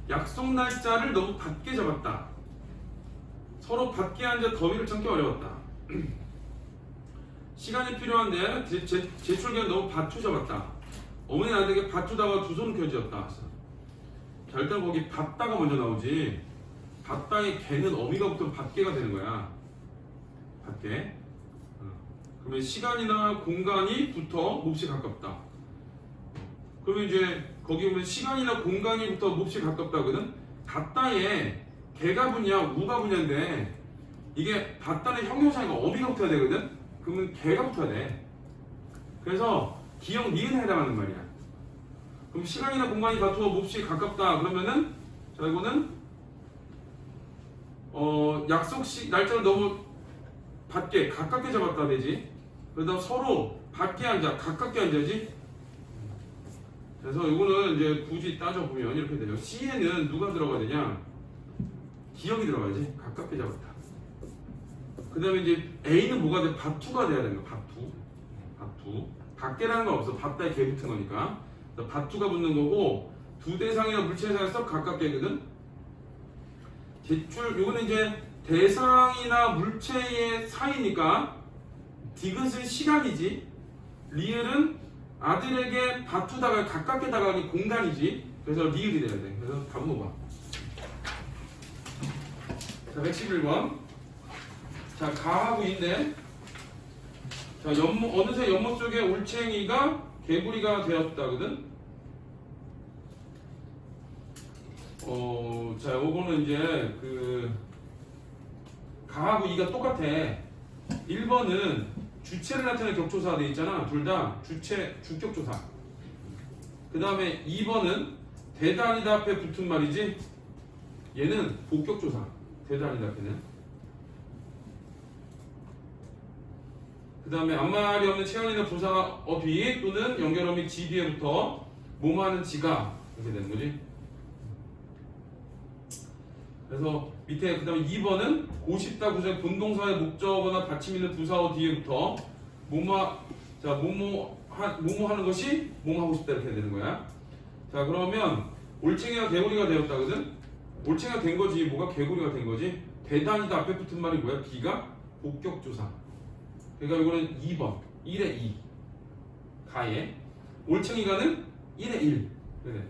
약속 날짜를 너무 밖에 잡았다. 서로 밖에 앉아 더위를 참기 어려웠다. 시간이 필요한데 제출 기간 너무 밭투 잡았다. 어머니 아들에게 밭투다가 두 손 켜쥐었다. 자, 일단 거기 밭다가 먼저 나오지. 밭다의 개는 어미가 붙으면 밭개가 되는 거야. 밭개. 그러면 시간이나 공간이 붙어 몹시 가깝다. 그러면 이제 거기 보면 시간이나 공간이 붙어 몹시 가깝다거든. 밭다에 개가 붙냐 우가 붙냐인데 이게 밭다는 형용사니까 어미가 붙어야 되거든. 그러면 개가 붙어야 돼. 그래서 기역 니은에 해당하는 말이야. 그럼 시간이나 공간이 다투어 몹시 가깝다 그러면은 자 이거는 약속 날짜를 너무 밖에 가깝게 잡았다 되지. 그러다 서로 밖에 앉아 가깝게 앉아지. 그래서 이거는 이제 굳이 따져보면 이렇게 되죠. C에는 누가 들어가야 되냐? 기억이 들어가야지. 가깝게 잡았다. 그 다음에 이제 A는 뭐가 돼? 밭투가 돼야 되는 거야. 밭투. 밖에라는 건 없어. 밭다에 개 붙은 거니까. 밭투가 붙는 거고 두 대상이나 물체 대상에서 가깝게거든. 제출 요거는 이제 대상이나 물체의 사이니까 디귿은 시간이지. 리을은 아들에게 밭투다가 가깝게 다가가기 공간이지. 그래서 리을이 돼야 돼. 그래서 답은 5번. 자, 111번. 자, 가하고 인데. 자, 어느새 연못 속에 올챙이가 개구리가 되었다거든. 자, 요거는 이제 그 가하고 이가 똑같아. 1번은 주체를 나타내는 격조사가 돼 있잖아. 둘 다 주격조사. 그 다음에 2번은 대단이다 앞에 붙은 말이지. 얘는 복격조사. 대단이다 앞에는. 그 다음에 앞말이 없는 체언이나 부사가 어뒤 또는 연결어미 지 뒤에부터 뭐뭐하는 지가 이렇게 되는 거지. 그래서 밑에 그 다음에 2번은 고싶다 구절 본동사의 목적어나 받침 있는 부사어 뒤에부터 뭐뭐 하는 것이 뭐뭐 하고 싶다 이렇게 되는 거야. 자 그러면 올챙이가 개구리가 되었다거든. 올챙이가 된 거지. 뭐가 개구리가 된 거지. 대단이다 앞에 붙은 말이 뭐야? B가 복격조사. 그러니까 이거는 2번 1에 2 가에 올챙이가는 1에 1 그래.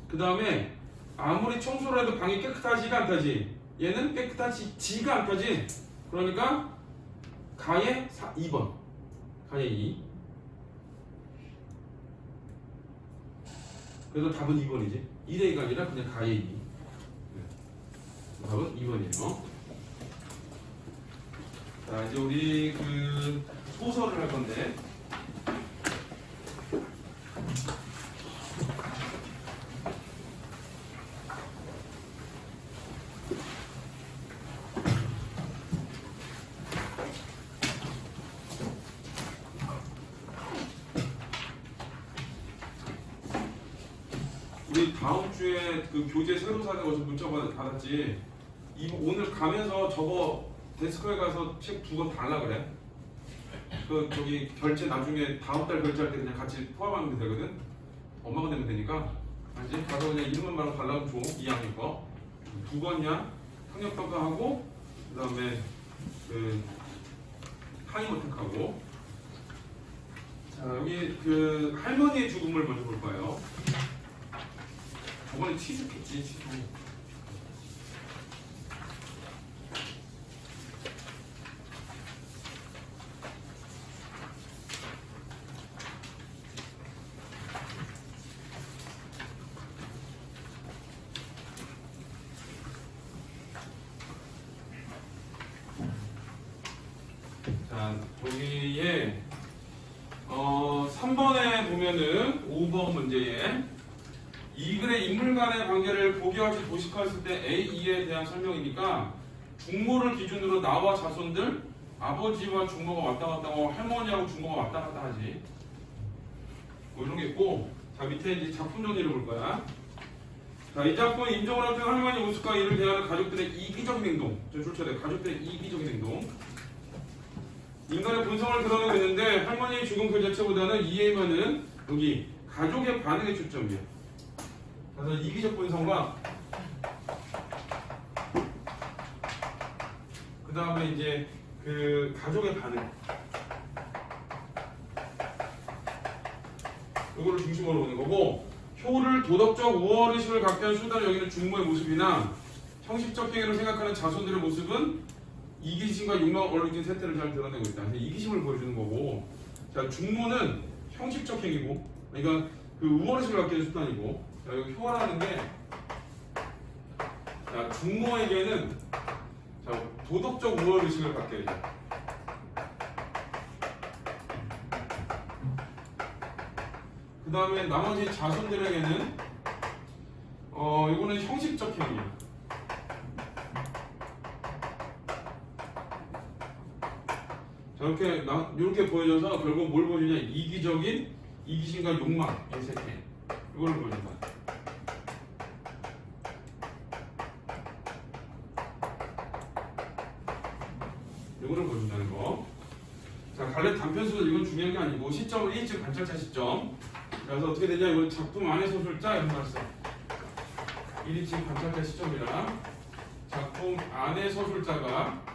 그 다음에 아무리 청소를 해도 방이 깨끗하지가 않다지. 얘는 깨끗하지가 않다지. 그러니까 가에 2번 가에 2. 그래서 답은 2번이지. 1에 2가 아니라 그냥 가에 2. 네. 답은 2번이에요. 자 이제 우리 그 소설을 할 건데 우리 다음 주에 그 교재 새로 사는 거 좀 문자 받았지. 오늘 가면서 저거 데스크에 가서 책 2권 달라 그래. 그 저기 결제 나중에 다음 달 결제할 때 그냥 같이 포함하면 되거든. 엄마가 내면 되니까. 알지? 가서 그냥 이름만 말로 달라고 줘. 2학년 거. 2권이야. 학력평가하고 그다음에 그 타임어택하고. 자 여기 그 할머니의 죽음을 먼저 볼 거예요. 저번에 취직했지. 자, 여기에 3번에 보면은 5번 문제에 이 글의 인물 간의 관계를 보기와같이 도식화했을 때 A2에 대한 설명이니까 중모를 기준으로 나와 자손들 아버지와 중모가 왔다 갔다 하고 할머니하고 중모가 왔다 갔다 하지. 뭐 이런 게 있고. 자 밑에 이제 작품 정리를 볼 거야. 자, 이 작품은 인정을 할때 할머니 우스과 이를 대하는 가족들의 이기적인 행동. 저 출처돼. 가족들의 이기적인 행동. 인간의 본성을 드러내고 있는데 할머니의 죽음 그 자체보다는 이해면은 여기 가족의 반응에 초점이야. 그래서 이기적 본성과 그 다음에 이제 그 가족의 반응 이거를 중심으로 보는 거고, 효를 도덕적 우월의식을 갖게 한 수단을 여기는 중모의 모습이나 형식적 행위를 생각하는 자손들의 모습은 이기심과 욕망을 얼룩진 세태를 잘 드러내고 있다. 이기심을 보여주는 거고, 자 중모는 형식적 행위고, 그러니까 그 우월의식을 갖게 한 수단이고, 자 여기 효라는 게, 자 중모에게는 자 도덕적 우월의식을 갖게 해줘. 그 다음에 나머지 자손들에게는 이거는 형식적 행위야. 자 이렇게 보여줘서 결국 뭘 보여주냐, 이기심과 욕망 이 세태 이걸 보여준다. 이거를 보여준다는 거. 자 갈래 단편수도 이건 중요한 게 아니고 시점을 1층 관찰자 시점. 그래서 어떻게 되냐, 이거 작품 안에 소설자 이런 거 써. 1인칭 관찰자 시점이라 작품 안에 서술자가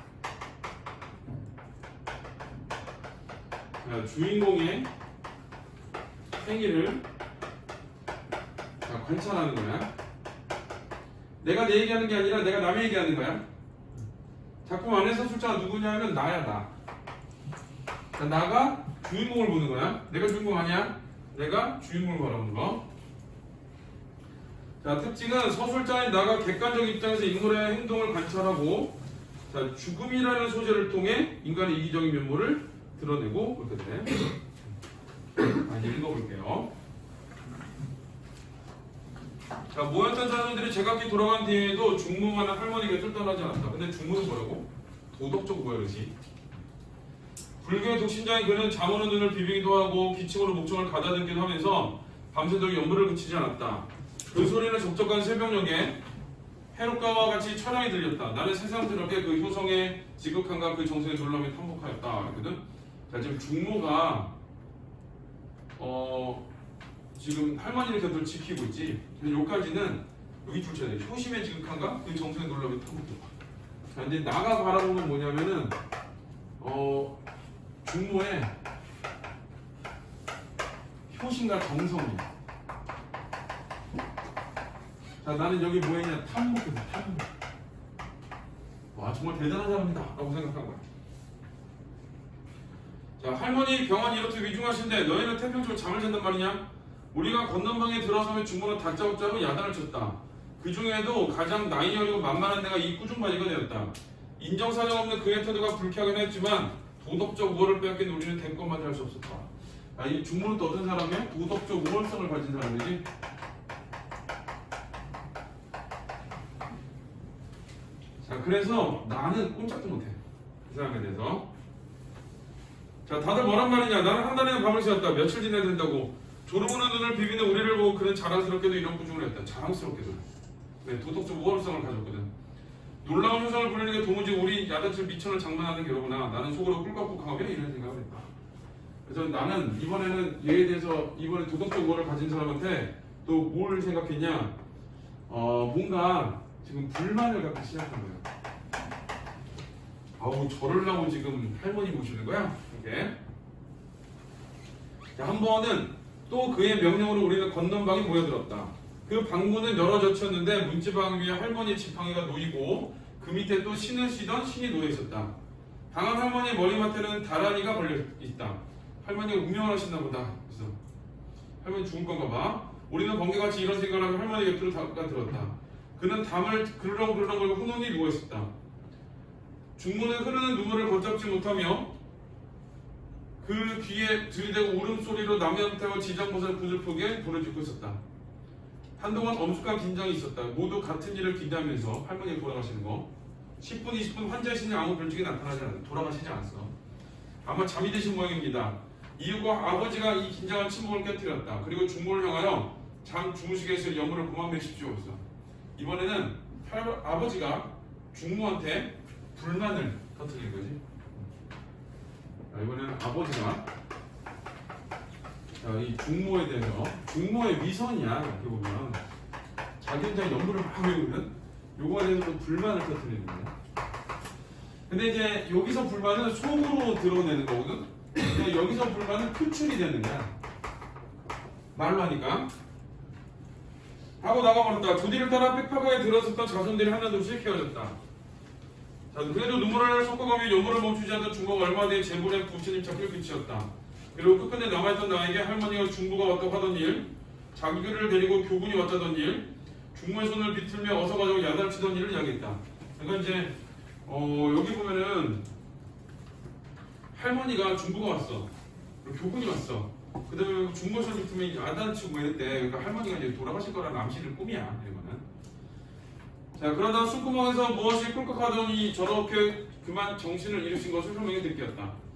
주인공의 행위를 관찰하는 거야. 내가 내 얘기하는 게 아니라 내가 남의 얘기하는 거야. 작품 안에 서술자가 누구냐면 나야, 나. 나가 주인공을 보는 거야. 내가 주인공 아니야? 내가 주인공을 바라보는 거. 자, 특징은 서술자인 나가 객관적 입장에서 인물의 행동을 관찰하고, 자, 죽음이라는 소재를 통해 인간의 이기적인 면모를 드러내고 그렇게 돼. 이제 읽어볼게요. 자, 모였던 자손들이 제각기 돌아간 뒤에도 중무만은 할머니 곁을 떠나지 않았다. 근데 중무는 뭐라고? 도덕적 모여르지. 불교의 독신자인 그는 잠오는 눈을 비비기도 하고 기침으로 목청을 가다듬기도 하면서 밤새도록 연불을 그치지 않았다. 그 소리는 적적한 새벽녘에 해롭가와 같이 철량이 들렸다. 나는 새삼스럽게 그 효성의 지극함과 그 정성의 놀라움에 탐복하였다. 그랬거든. 자, 지금 중무가 지금 할머니의 곁을 지키고 있지. 그래서 여기까지는 여기 줄쳐야 돼. 효심의 지극함과 그 정성의 놀라움에 탐복했다. 자, 이제 나가 바라본 건 뭐냐면은 중무의 효심과 정성이. 자, 나는 여기 뭐 했냐? 탐복했다. 탐복. 와, 정말 대단한 사람이다 라고 생각한 거야. 자, 할머니 병환이 이렇듯 위중하신데 너희는 태평적으로 잠을 잔단 말이냐? 우리가 건넌방에 들어서면 중무는 다짜고짜로 야단을 쳤다. 그 중에도 가장 나이 어리고 만만한 데가 이 꾸중바지가 되었다. 인정사정 없는 그의 태도가 불쾌하긴 했지만 도덕적 우월을 빼앗긴 우리는 대권만 할 수 없었다. 아, 이 중무는 또 어떤 사람이야? 도덕적 우월성을 가진 사람이지. 자, 그래서 나는 꼼짝도 못해. 이 사람에 대해서. 자, 다들 뭐란 말이냐? 나는 한 달이나 밤을 새웠다. 며칠 지내야 된다고. 졸음오는 눈을 비비는 우리를 보고 그는 자랑스럽게도 이런 꾸중을 했다. 자랑스럽게도. 네, 도덕적 우월성을 가졌거든. 놀라운 효성을 부리는 게 도무지 우리 야단칠 미천을 장만하는 게로구나. 나는 속으로 꿀꺽꿀꺽하며 이런 생각을 했다. 그래서 나는 이번에는 얘에 대해서 이번에 도덕적 우월을 가진 사람한테 또 뭘 생각했냐? 뭔가 지금 불만을 갖기 시작한 거예요. 아우, 저럴라고 지금 할머니 모시는 거야? 이렇게. 자, 한 번은 또 그의 명령으로 우리는 건넌방에 모여들었다. 그 방문은 여러 젖혔는데 문지방 위에 할머니 지팡이가 놓이고 그 밑에 또 신을 쉬던 신이 놓여 있었다. 방한 할머니의 머리맡에는 다란이가 걸려 있다. 할머니가 운명을 하셨나 보다. 그래서 할머니 죽을 건가 봐. 우리는 번개같이 이런 생각을 하며 할머니 곁으로 잠깐 들었다. 그는 담을 그르렁그르렁 걸고 훈훈히 누워 있었다. 중무는 흐르는 눈물을 걷잡지 못하며 그 귀에 들이대고 울음소리로 남연태와 지정벗을 부슬프게 부르짖고 있었다. 한동안 엄숙한 긴장이 있었다. 모두 같은 일을 기대하면서 할머니가 돌아가시는 거. 10분, 20분 환자이시니 아무 별적이 나타나지 않았다. 돌아가시지 않았어. 아마 잠이 드신 모양입니다. 이유가 아버지가 이 긴장한 침묵을 깨뜨렸다. 그리고 중무를 향하여 잠 주무시게 해서 여물을 그만 매십시오. 이번에는 아버지가 중무한테 불만을 터뜨린 거지. 이번에는 아버지가 이 중무에 대해서 중무의 위선이야. 이렇게 보면 자기 혼자 연구를 막 외우면 요거에 대해서 또 불만을 터뜨리는 거야. 근데 이제 여기서 불만은 속으로 드러내는 거거든. 근데 여기서 불만은 표출이 되는 거야. 말로 하니까. 하고 나가버렸다. 두디를 따라 백파가에 들어섰던 자손들이 하나둘씩 헤어졌다. 자, 그래도 눈물을 섞어가며 연물을 멈추지 않던 중고가 얼마 뒤에 제물의 부처님 찾기를 그치었다. 그리고 끝끝내 남아있던 나에게 할머니가 중부가 왔다고 하던 일, 자기를 데리고 교군이 왔다던 일, 중무의 손을 비틀며 어서 가자고 야단치던 일을 이야기했다. 그러니까 이제 여기 보면은 할머니가 중부가 왔어. 그리고 교군이 왔어. 그 다음에 중무의 손을 비틀며 야단치고 뭐 이랬대. 그러니까 할머니가 이제 돌아가실 거라는 암시를 꿈이야. 이거는. 자, 그러다 숨구멍에서 무엇이 꿀꺽하더니 저렇게 그만 정신을 잃으신 것을 설명해 듣기였다.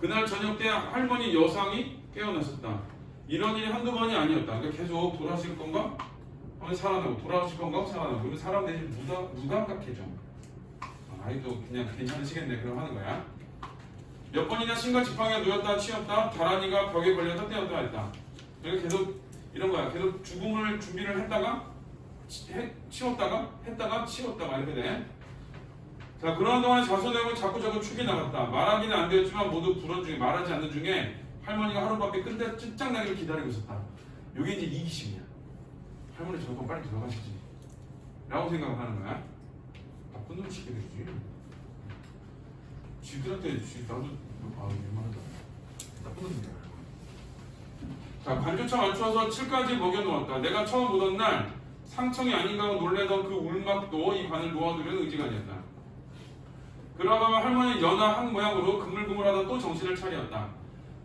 그날 저녁 때 할머니 여상이 깨어나셨다. 이런 일이 한두 번이 아니었다. 그러니까 계속 돌아가실 건가? 하면 살아나고 돌아가실 건가? 살아나고. 그러면 사람 대신 무감각해져. 아이도 그냥 괜찮으시겠네. 그럼 하는 거야. 몇 번이나 신과 지팡이가 놓였다 치웠다 다란이가 벽에 걸렸다 떼었다 했다. 그러니까 계속 이런 거야. 계속 죽음을 준비를 했다가 치웠다가 했다가 치웠다가 이렇게 돼. 자, 그러는 동안 자손에게 자꾸자꾸 축이 나갔다. 말하기는 안 되었지만 모두 불안 중에 말하지 않는 중에 할머니가 하룻밤에 끝장나기를 기다리고 있었다. 이게 이제 이기심이야. 할머니 저건 빨리 돌아가시지 라고 생각을 하는 거야. 나쁜 놈 시키겠지. 지들한테 나도 얼마나 나쁜 놈이야. 자, 관조차 맞춰서 7까지 먹여놓았다. 내가 처음 보던 날 상청이 아닌가 하고 놀래던 그 울막도 이 관을 놓아두려는 의지가 아니었다. 그러다가 할머니는 연하 한 모양으로 그물그물하다 또 정신을 차렸다.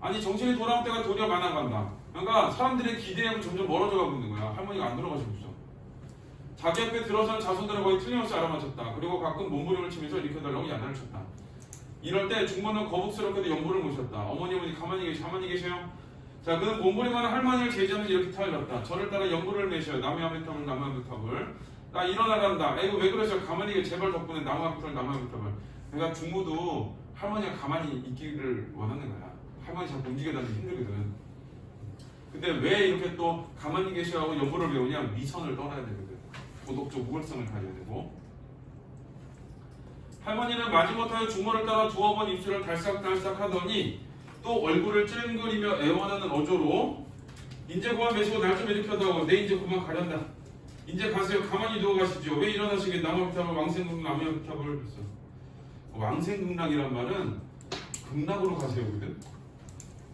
아니, 정신이 돌아올 때가 도리어 많아간다. 그러니까 사람들의 기대하고 점점 멀어져 가고 있는 거야. 할머니가 안 돌아가시고 있어. 자기 앞에 들어선 자손들은 거의 틀림없이 알아맞혔다. 그리고 가끔 몸부림을 치면서 일으켜달라고 야단을 쳤다. 이럴 때 중모는 거북스럽게도 연부를 모셨다. 어머님은 가만히 계세요. 자, 그는 몸부림하는 할머니를 제지하면서 이렇게 타일렀다. 저를 따라 연부를 매셔요. 나무 아미탑을 나무 아미탑을. 나 일어나란다. 에이구 왜 그러세요? 가만히 계세요. 제발 덕분에 나무 아미탑을 나무 아미탑을. 그러니까 중모도 할머니가 가만히 있기를 원하는 거야. 할머니 자꾸 움직여다니기 힘들거든. 근데 왜 이렇게 또 가만히 계셔 하고 연부를 배우냐? 위선을 떠나야 되거든. 도덕적 우월성을 가져야 되고. 할머니는 마지못하여 중모를 따라 두어 번 입술을 달싹달싹 하더니 또 얼굴을 찡그리며 애원하는 어조로 이제 그만 매시고 날 좀 일으켜다오. 내 이제 그만 가련다. 이제 가세요. 가만히 누워 가시죠. 왜 일어나시게 나무아미탑을 왕생극 나무아미탑을 했어. 왕생극락이란 말은 극락으로 가세요거든.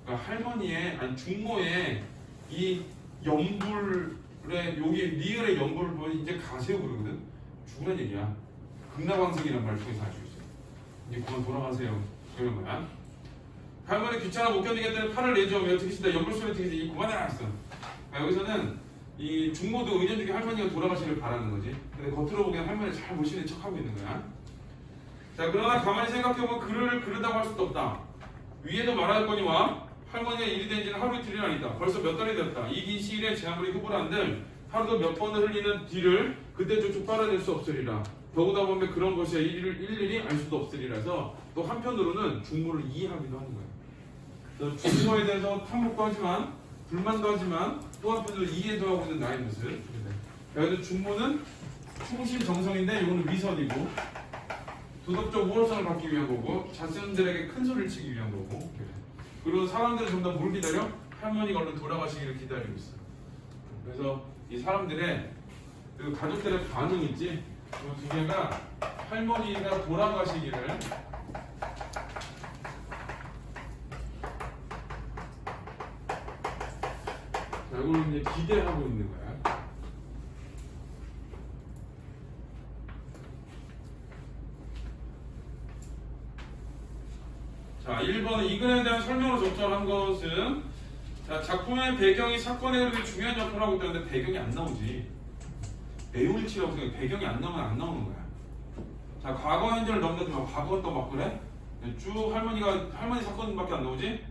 그러니까 할머니의 아니 중모의 이 연불의 여기 리을의 연불을 보면 이제 가세요 그러거든. 죽으란 얘기야. 극락왕생이란 말 통해서 알고 있어요. 이제 그만 돌아가세요. 이런 거야. 할머니 귀찮아 못 견디겠다는 팔을 내죠. 왜 어떻게 신다 연불 소리 어떻게 이 그만해라 했어. 그러니까 여기서는 이 중모도 의견 중에 할머니가 돌아가시길 바라는 거지. 근데 겉으로 보기엔 할머니 잘 모시는 척하고 있는 거야. 자, 그러나 가만히 생각해보면 그를 그러다고 할 수도 없다. 위에도 말할 거니와 할머니가 일이 된 지는 하루 이틀이 아니다. 벌써 몇 달이 됐다. 이 긴 시일에 제 아무리 후보란들 하루도 몇 번을 흘리는 뒤를 그때조차 빨아낼 수 없으리라. 더구나 보면 그런 것이 일일이 알 수도 없으리라서 또 한편으로는 중모를 이해하기도 하는 거예요. 그래서 중모에 대해서 탐욕도 하지만 불만도 하지만 또 한편으로 이해도 하고 있는 나의 모습. 그래서 중모는 충심정성인데 이거는 위선이고 도덕적 우월성을 받기 위한 거고 자손들에게 큰 소리를 치기 위한 거고. 그리고 사람들은 전부 다 뭘 기다려? 할머니가 얼른 돌아가시기를 기다리고 있어. 그래서 이 사람들의 그 가족들의 반응 있지? 그 두 개가 할머니가 돌아가시기를 이걸 이제 기대하고 있는 거야. 자, 1번은 이 글에 대한 설명으로 적절한 것은 자, 작품의 배경이 사건의 흐름에 중요한 역할을 하고 있다는데 배경이 안 나오지. 내용일치라고 생각해. 배경이 안 나오면 안 나오는 거야. 자, 과거 현재를 넘겨두면 과거가 또 막 그래? 쭉 할머니 사건밖에 안 나오지?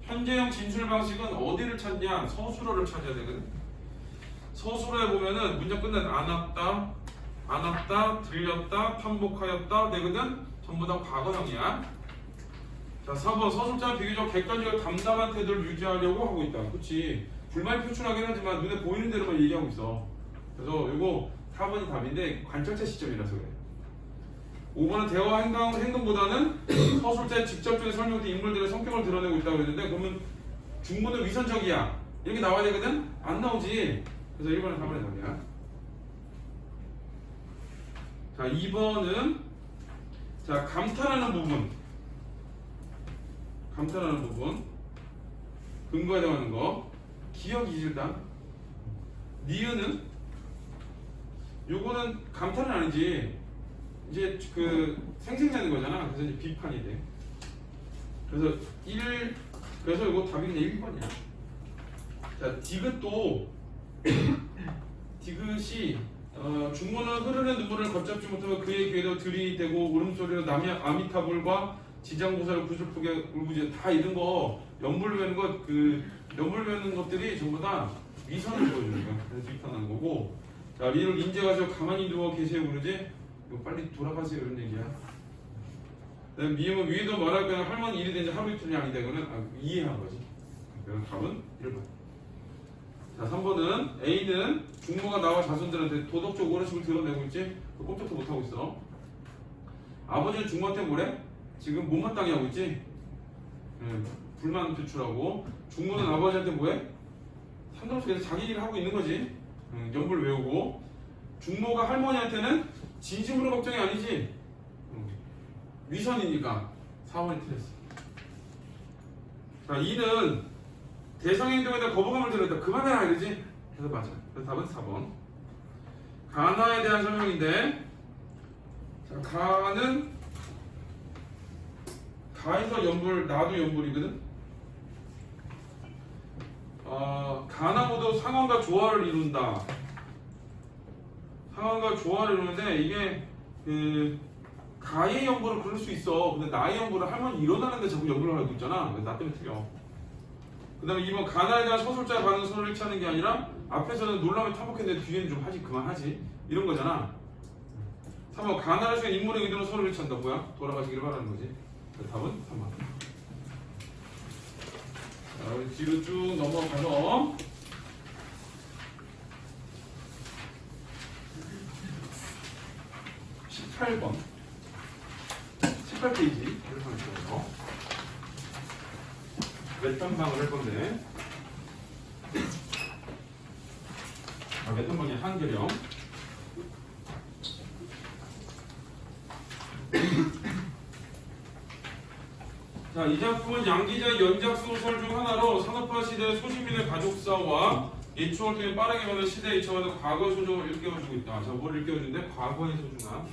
현재형 진술 방식은 어디를 찾냐? 서술어를 찾아야 되거든. 서술어에 보면은 문장 끝나는 안 왔다, 들렸다, 반복하였다 되거든. 전부 다 과거형이야. 자, 4번 서술자는 비교적 객관적이고 담담한 태도를 유지하려고 하고 있다. 그렇지. 불만이 표출하긴 하지만 눈에 보이는 대로만 얘기하고 있어. 그래서 이거 4번이 답인데 관찰자 시점이라서 그래. 5번은 대화 행동보다는 서술자의 직접적인 설명도 인물들의 성격을 드러내고 있다고 했는데 그러면 중문은 위선적이야. 이렇게 나와야 되거든? 안 나오지. 그래서 1번은 4번의 답이야. 자, 2번은 자, 감탄하는 부분 근거에 대한 거 기억이지 일단. 니은은 요거는 감탄은 아니지. 이제 그 생생내는 거잖아. 그래서 이제 비판이 돼. 그래서 이거 답이 그냥 1번이야. 자, 디귿도 디귿이 중모는 흐르는 눈물을 걷잡지 못하고 그의 귀에도 들이대고 울음소리로 남이 아미타불과 지장보살을 구슬프게 울부짖어 다 이런 거 연불 배는 것 연불 배는 것들이 전부 다 위선을 보여주는 거야. 그래서 비판하는 거고. 자, 리를 인제가지고 가만히 누워 계세요 그러지? 이거 빨리 돌아가세요 이런 얘기야. 그다음 미음은 위에도 말할 거야. 할머니 일이 된지 하루 이틀이 아니다. 이거는 이해한 거지. 그래서 답은 1번. 자, 3번은 A는 중모가 나와 자손들한테 도덕적 오너십을 드러내고 있지? 꼼짝도 못하고 있어. 아버지는 중모한테 뭐래? 지금 못마땅해 하고 있지? 불만 표출하고. 중모는 아버지한테 뭐해? 상관없이 자기 일을 하고 있는 거지. 연불 외우고. 중모가 할머니한테는 진심으로 걱정이 아니지. 위선이니까 4번이 틀렸어. 자, 2는 대상의 행동에 대한 거부감을 드러냈다. 그만해라 이러지? 그래서 맞아. 그래서 답은 4번. 가나에 대한 설명인데, 자, 가에서 연불, 나도 연불이거든. 가나 모두 상황과 조화를 이룬다. 상황과 조화를 이루는데 이게 그 가의 연구를 그럴 수 있어. 근데 나의 연구를 하면 일어나는데 자꾸 연구를 하고 있잖아. 그래서 나 때문에 틀려. 그 다음에 2번 가나에 대한 서술자의 반응 선을 일치하는 게 아니라 앞에서는 놀라면 타복했는데 뒤에는 좀 하지 그만하지 이런 거잖아. 3번 가나를 수행 인물의 의도로 서로 일치한다. 뭐야? 돌아가시기를 바라는 거지. 답은 3번. 자, 우리 뒤로 쭉 넘어가서 18번 18페이지 이렇게 하면 좋아요. 메탄방을 할 건데 메탄방의 한계령 자, 이 작품은 양기자의 연작 소설 중 하나로 산업화 시대의 소시민의 가족사와 예추월 통해 빠르게 변하는 시대에 이처하는 과거의 소중함을 일깨워주고 있다. 자, 뭘 일깨워주는데? 과거의 소중함.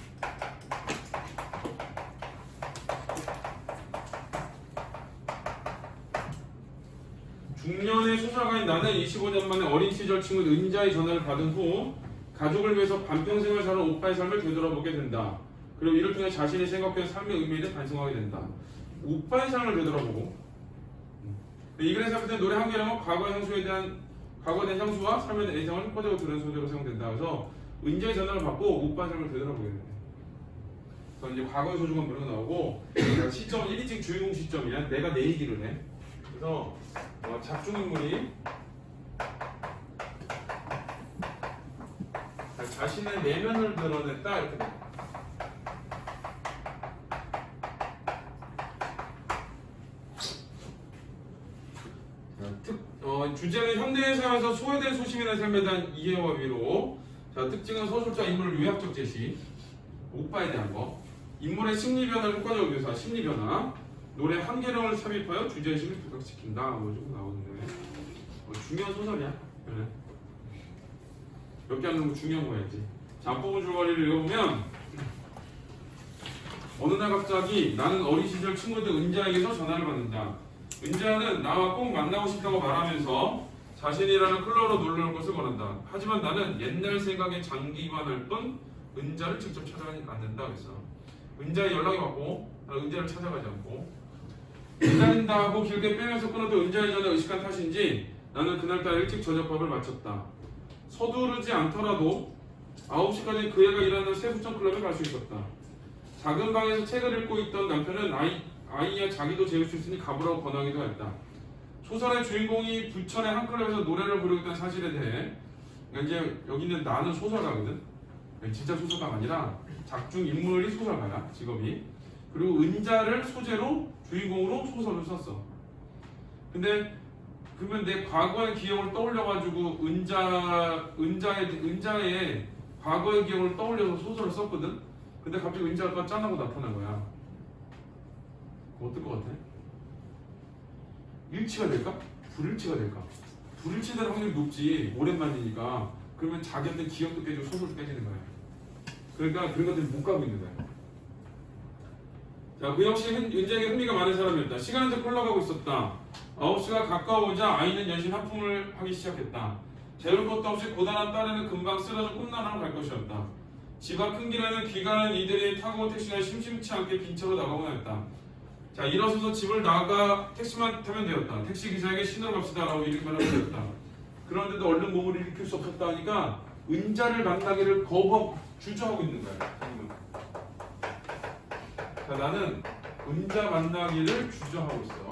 중년의 소설가인 나는 25년 만에 어린 시절 친구 은자의 전화를 받은 후 가족을 위해서 반평생을 사는 오빠의 삶을 되돌아보게 된다. 그리고 이를 통해 자신이 생각한 삶의 의미에 대해 반성하게 된다. 오빠의 삶을 되돌아보고 이 글에 생각할 때 노래 한 개랑은 과거의 향수에 대한 향수와 삶에 대한 애정을 퍼져고 들은 소재로 사용된다. 그래서 은자의 전화를 받고 오빠의 삶을 되돌아보게 된다. 그래서 이제 과거의 소중한 물은 나오고 시점 1인칭 주인공 시점이야. 내가 내 얘기를 해. 그래서 작중인물이 자신의 내면을 드러냈다 이렇게 돼. 주제는 현대의 삶에서 소외된 소시민의 삶에 대한 이해와 위로. 자, 특징은 서술자 인물을 요약적 제시, 오빠에 대한 거, 인물의 심리 변화를 효과적으로 묘사, 심리 변화, 노래 한계령을 삽입하여 주제의식을 부각시킨다. 뭐 조금 나오는데 중요한 소설이야. 그래. 몇 개 안 넣고 중요한 거야지. 자, 앞부분 줄거리를 읽어보면 어느 날 갑자기 나는 어린 시절 친구들 은자에게서 전화를 받는다. 은자는 나와 꼭 만나고 싶다고 말하면서 자신이라는 클럽으로 놀러 올 것을 권한다. 하지만 나는 옛날 생각에 장기만할 뿐 은자를 직접 찾아가지 않는다. 그래서 은자의 연락이 왔고 나는 은자를 찾아가지 않고 기다린다 하고 길게 빼면서 끊었던 은자의 전에 의식한 탓인지 나는 그날따라 일찍 저녁밥을 마쳤다. 서두르지 않더라도 9시까지 그 애가 일하는 세수천 클럽에 갈 수 있었다. 작은 방에서 책을 읽고 있던 남편은 아이야 자기도 재울 수 있으니 가보라고 권하기도 했다. 소설의 주인공이 부천의 한 클럽에서 노래를 부르고 있다는 사실에 대해 이제 여기는 나는 소설가거든. 진짜 소설가가 아니라 작중 인물이 소설가야 직업이. 그리고 은자를 소재로 주인공으로 소설을 썼어. 근데 그러면 내 과거의 기억을 떠올려가지고 은자의 과거의 기억을 떠올려서 소설을 썼거든. 근데 갑자기 은자가 짠하고 나타난 거야. 어떨 것 같아? 일치가 될까? 불일치가 될까? 불일치될 확률이 높지. 오랜만이니까. 그러면 자기한테 기억도 깨지고 소설도 깨지는 거야. 그러니까 그런 것들이 못 가고 있는 거야. 자, 그 역시 은자에게 흥미가 많은 사람이었다. 시간은 더 흘러가고 있었다. 9시가 가까워오자 아이는 연신 하품을 하기 시작했다. 재울 것도 없이 고단한 딸에는 금방 쓰러져 꿈나라로 갈 것이었다. 집 앞 큰 길에는 귀가하는 이들이 타고 온 택시가 심심치 않게 빈 차로 나가곤 했다. 자, 일어서서 집을 나가 택시만 타면 되었다. 택시 기사에게 신호를 갑시다 라고 이르기만 하면 되었다. 그런데도 얼른 몸을 일으킬 수 없었다 하니까 은자를 만나기를 거부하고 주저하고 있는 거야. 자, 나는 은자 만나기를 주저하고 있어.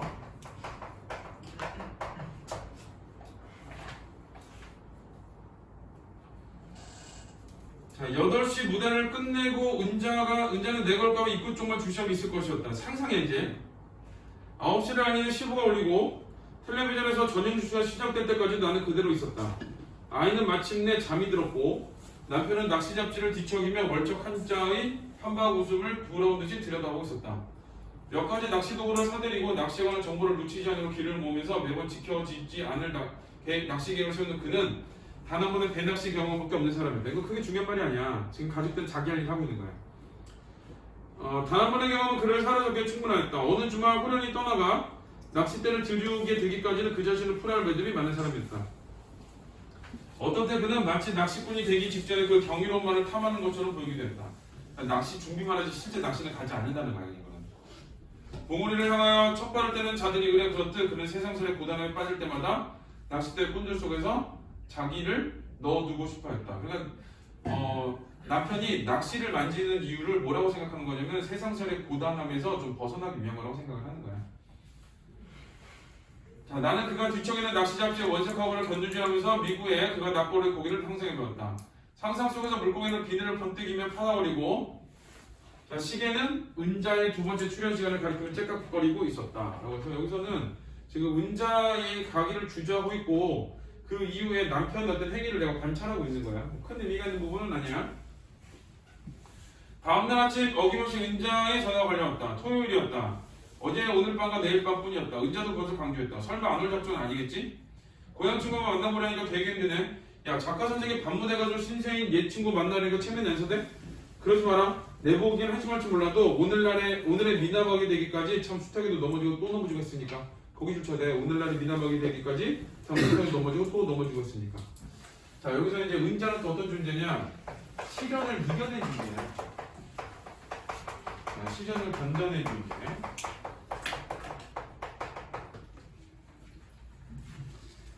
자, 8시 무대를 끝내고 은자는 내 걸까봐 입구 쪽만 주시하고 있을 것이었다. 상상해 이제. 9시를 아니는 15가 울리고 텔레비전에서 전현주가 시작될 때까지 나는 그대로 있었다. 아이는 마침내 잠이 들었고 남편은 낚시 잡지를 뒤척이며 멀쩍 한자의 한박 웃음을 부러운 듯이 들여다보고 있었다. 몇 가지 낚시 도구를 사들이고 낚시에 관한 정보를 놓치지 않으려 길을 모으면서 매번 지켜지지 않을 낚시 계획을 세우는 그는 단 한 번의 배낚시 경험밖에 없는 사람이다. 이거 크게 중요한 말이 아니야. 지금 가족들은 자기 할 일 하고 있는 거야. 단 한 번의 경험은 그를 사로잡기에 충분하였다. 어느 주말 호련히 떠나가 낚싯대를 들이우게 되기까지는 그 자신을 풀어야 할 매듭이 많은 사람이었다. 어떤 때 그는 마치 낚시꾼이 되기 직전에 그 경이로운 말을 탐하는 것처럼 보이기도 했다. 낚시 준비만 하지 실제 낚시는 가지 않는다는 거야 이거는. 봉우리를 향하여 첫 발을 떼는 자들이 그래 그렇듯 그는 세상살의 고단함에 빠질 때마다 낚싯대 꾼들 속에서 자기를 넣어두고 싶어했다. 그러니까 남편이 낚시를 만지는 이유를 뭐라고 생각하는 거냐면 세상살의 고단함에서 좀 벗어나기 위한 거라고 생각을 하는 거야. 자, 나는 그가 뒤척이는 낚시 잡지의 원색화고를 견주지하면서 미국에 그가 낚고를 고기를 상상해 보았다. 상상 속에서 물고기는 비늘을 번뜩이며 파다버리고, 자, 시계는 은자의 두 번째 출현 시간을 가리키며 째깍거리고 있었다. 그래서 여기서는 지금 은자의 가기를 주저하고 있고 그 이후에 남편 어떤 행위를 내가 관찰하고 있는 거야. 큰 의미가 있는 부분은 아니야. 다음날 아침 어김없이 은자의 전화가 걸려왔다. 토요일이었다. 어제 오늘 밤과 내일 밤뿐이었다. 은자도 그것을 강조했다. 설마 안 올 작전은 아니겠지? 고향 친구가 만나보려니까 되게 힘드네. 야, 작가 선생이 반문해가지고 신세인 옛 친구 만나려니까 체면 연서대? 그러지 마라. 내보기엔 한심할 줄 몰라도 오늘의 미나박이 되기까지 참 숱하게도 넘어지고 또 넘어지고 했으니까. 거기 줄 쳐야 돼. 오늘날의 미나박이 되기까지 참 숱하게 넘어지고 또 넘어지고 했으니까. 자, 여기서 이제 은자는 또 어떤 존재냐? 시련을 이겨낸 존재야. 자, 시련을 견뎌낸 존재.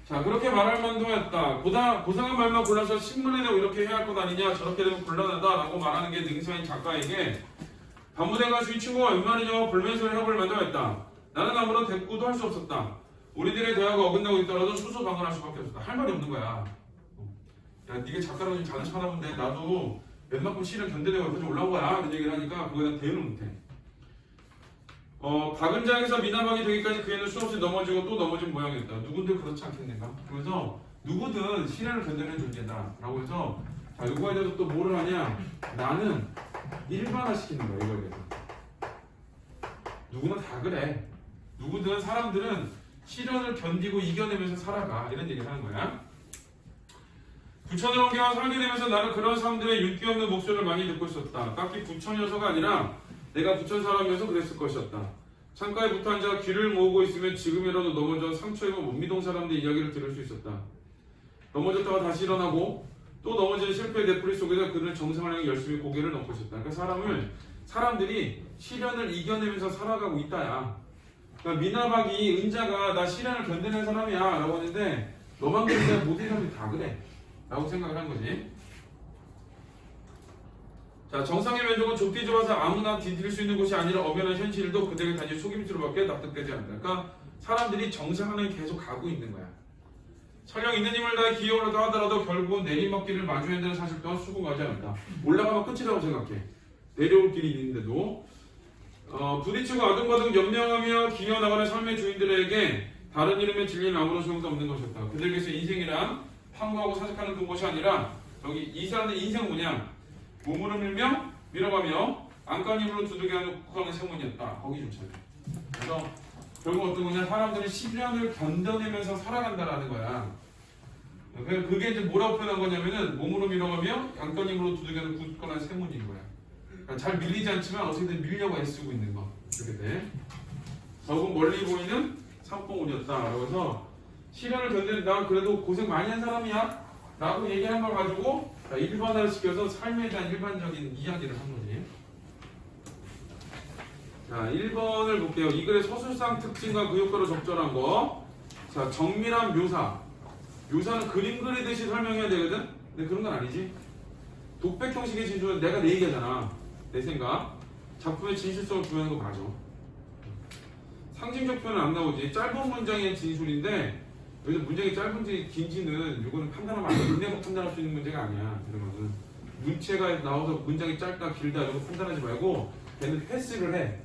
자, 그렇게 말할 만도 했다. 고상한 말만 골라서 신문에 내고 이렇게 해야 할 것 아니냐, 저렇게 되면 곤란하다 라고 말하는 게 능사인 작가에게 반무대 가수인 친구가 웬만하죠 불면서의 협을 만들어냈다. 나는 아무런 대꾸도 할 수 없었다. 우리들의 대화가 어긋나고 있더라도 수소방관할 수밖에 없었다. 할 말이 없는 거야. 야, 네가 작가라고 좀 자는 척하나 본데 나도 웬만큼 시련 견뎌내고 여기까지 올라온 거야. 이런 얘기를 하니까 그거에 대한 대응을 못해. 박은장에서 미나박이 되기까지 그 애는 수없이 넘어지고 또 넘어진 모양이었다. 누군들 그렇지 않겠는가? 그래서 누구든 시련을 견뎌내는 존재다 라고 해서 자, 이거에 대해서 또 뭐를 하냐? 나는 일반화시키는 거야. 이거에 대해서 누구나 다 그래. 누구든 사람들은 시련을 견디고 이겨내면서 살아가. 이런 얘기를 하는 거야. 부천을 옮겨 살게 되면서 나는 그런 사람들의 윤기 없는 목소리를 많이 듣고 있었다. 딱히 부천이어서가 아니라 내가 부천 사람이어서 그랬을 것이었다. 창가에 붙어 앉아 귀를 모으고 있으면 지금이라도 넘어져 상처 입은 못미동 사람들의 이야기를 들을 수 있었다. 넘어졌다가 다시 일어나고 또 넘어진 실패의 되풀이 속에서 그는 정상을 향해 열심히 고개를 넘고 있었다. 그러니까 사람들이 시련을 이겨내면서 살아가고 있다야. 그러니까 미나박이 은자가 나 시련을 견뎌낸 사람이야 라고 하는데 너만 그런데 모든 사람들이 다 그래 라고 생각을 한 거지. 자, 정상의 면적은 좁디 좁아서 아무나 뒤틀릴 수 있는 곳이 아니라 엄연한 현실도 그들에게 단지 속임수로밖에 납득되지 않는다. 그러니까 사람들이 정상을 계속 가고 있는 거야. 설령 있는 힘을 다해 기어올라다 하더라도 결국은 내리막길을 마주해야 되는 사실 또한 수긍하지 않는다. 올라가면 끝이라고 생각해. 내려올 길이 있는데도 부딪히고 아둥바둥 연명하며 기어나가는 삶의 주인들에게 다른 이름의 진리는 아무런 소용도 없는 것이었다. 그들에게서 인생이란 탐구하고 사색하는 그것이 아니라 여기 이 사람의 인생은 뭐냐? 몸으로 밀며 밀어가며 안간힘으로 두들겨 하는 세문이었다. 거기 좀 찾아. 그래서 결국 어떤 거냐? 사람들이 시련을 견뎌내면서 살아간다라는 거야. 그게 이제 뭐라고 표현한 거냐면은 몸으로 밀어가며 안간힘으로 두들겨는 굳건한 세문인 거야. 그러니까 잘 밀리지 않지만 어떻게든 밀려고 애쓰고 있는 거. 그렇게 돼. 더욱 멀리 보이는 산봉우리였다. 그래서 시련을 견뎌낸다. 그래도 고생 많이 한 사람이야. 라고 얘기한 걸 가지고 일반화를 시켜서 삶에 대한 일반적인 이야기를 한 거지. 자, 1번을 볼게요. 이 글의 서술상 특징과 그 효과로 적절한 거. 자, 정밀한 묘사. 묘사는 그림 그리듯이 설명해야 되거든? 근데 그런 건 아니지. 독백 형식의 진술은 내가 내 얘기하잖아. 내 생각. 작품의 진실성을 구현하는 거 맞아. 상징적 표현은 안 나오지. 짧은 문장의 진술인데 여기서 문장이 짧은지 긴지는 이거는 판단하면 안 돼. 인내서 판단할 수 있는 문제가 아니야. 이런 거는 문체가 나와서 문장이 짧다 길다 이런 거 판단하지 말고 걔는 패스를 해.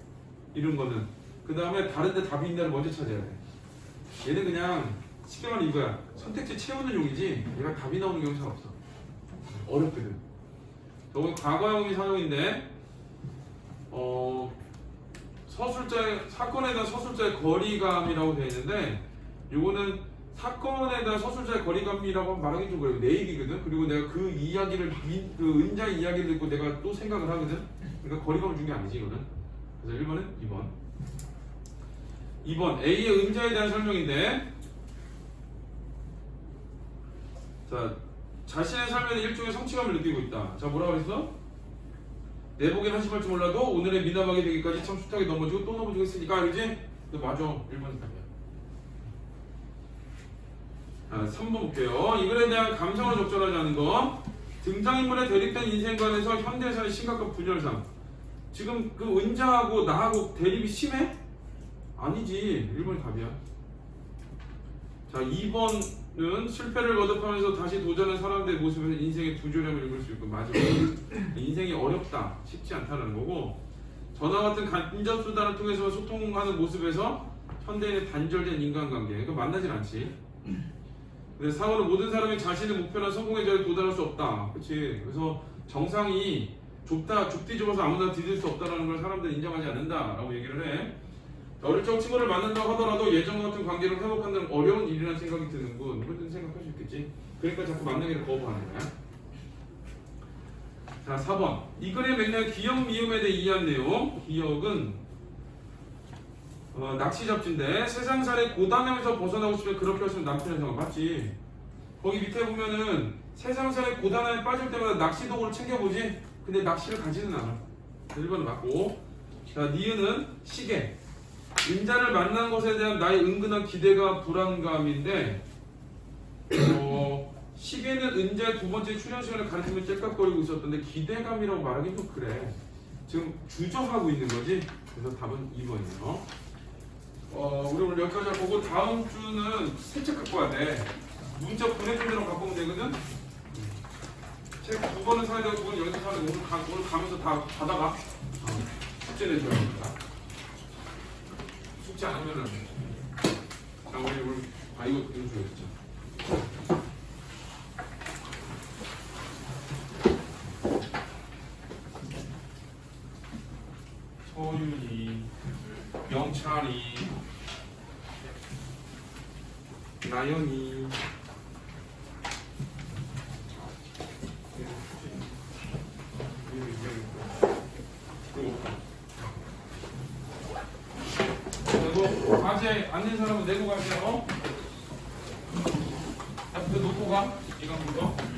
이런 거는 그 다음에 다른데 답이 있냐를 먼저 찾아야 돼. 얘는 그냥 쉽게 말하면 이거야. 선택지 채우는 용이지 얘가 답이 나오는 경우는 잘 없어. 어렵거든. 저거 과거형이 사용인데 사건에 대한 서술자의 거리감이라고 되어 있는데 이거는 사건에 대한 서술자의 거리감이라고 말하기 좀 그래요. 내 얘기거든. 그리고 내가 그 이야기를 그 은자의 이야기를 듣고 내가 또 생각을 하거든. 그러니까 거리감을 준 게 아니지 이거는. 그래서 1번은 2번 A의 은자에 대한 설명인데 자 자신의 삶에 일종의 성취감을 느끼고 있다. 자, 뭐라 그랬어? 내복엔 한심할지 몰라도 오늘의 미남하게 되기까지 참 숱하게 넘어지고 또 넘어지고 했으니까, 그지? 맞아. 1번이 답이야. 3번 볼게요. 이 글에 대한 감성을 적절하지 않은 거. 등장인물의 대립된 인생관에서 현대사의 심각한 분열상. 지금 그 은자하고 나하고 대립이 심해? 아니지. 1번이 답이야. 자, 2번은 실패를 거듭하면서 다시 도전한 사람들의 모습에서 인생의 두조림을 읽을 수 있고, 맞아. 인생이 어렵다, 쉽지 않다는 거고, 전화 같은 간접수단을 통해서 소통하는 모습에서 현대인의 단절된 인간관계, 그러니까 만나진 않지. 근데 4번은 모든 사람이 자신의 목표나 성공의 자리에 도달할 수 없다. 그치? 그래서 정상이 좁디 좁아서 아무나 디딜 수 없다는 걸 사람들은 인정하지 않는다라고 얘기를 해. 어릴 적 친구를 만난다고 하더라도 예전 같은 관계를 회복한다는 어려운 일이라는 생각이 드는군. 그런 생각할 수 있겠지. 그러니까 자꾸 만나기를 거부하는 거야. 자, 4번. 이 글의 맥락 기억 미음에 대해 이해한 내용. 기억은 낚시 잡지인데 세상살의 고단함에서 벗어나고 싶으면 그렇게 하시면 남편의 생각 맞지? 거기 밑에 보면은 세상살의 고단함에 빠질 때마다 낚시 도구를 챙겨보지? 근데 낚시를 가지는 않아. 1번은 맞고. 자, 니은은 시계. 인자를 만난 것에 대한 나의 은근한 기대가 불안감인데, 시계는 은자의 두 번째 출현 시간을 가리키면 째깍거리고 있었던데 기대감이라고 말하긴 좀 그래. 지금 주저하고 있는 거지. 그래서 답은 2번이에요. 우리 오늘 여기까지 할 거고, 다음 주는 새 책 갖고 와야 돼. 문자 보내준 대로 갖고 오면 되거든. 책 2번은 사야 되고 2번은 여기서 사야 되고, 오늘 가면서 다 받아가. 숙제 내줘야 됩니다. 숙제 안 하면 안 돼. 자, 우리 이거 줘야겠죠. 서윤이, 영찬이, 나연이. 그리고 과제 안 낸 사람은 내고 가세요. 그 놓고 가. 이거 한 번 더.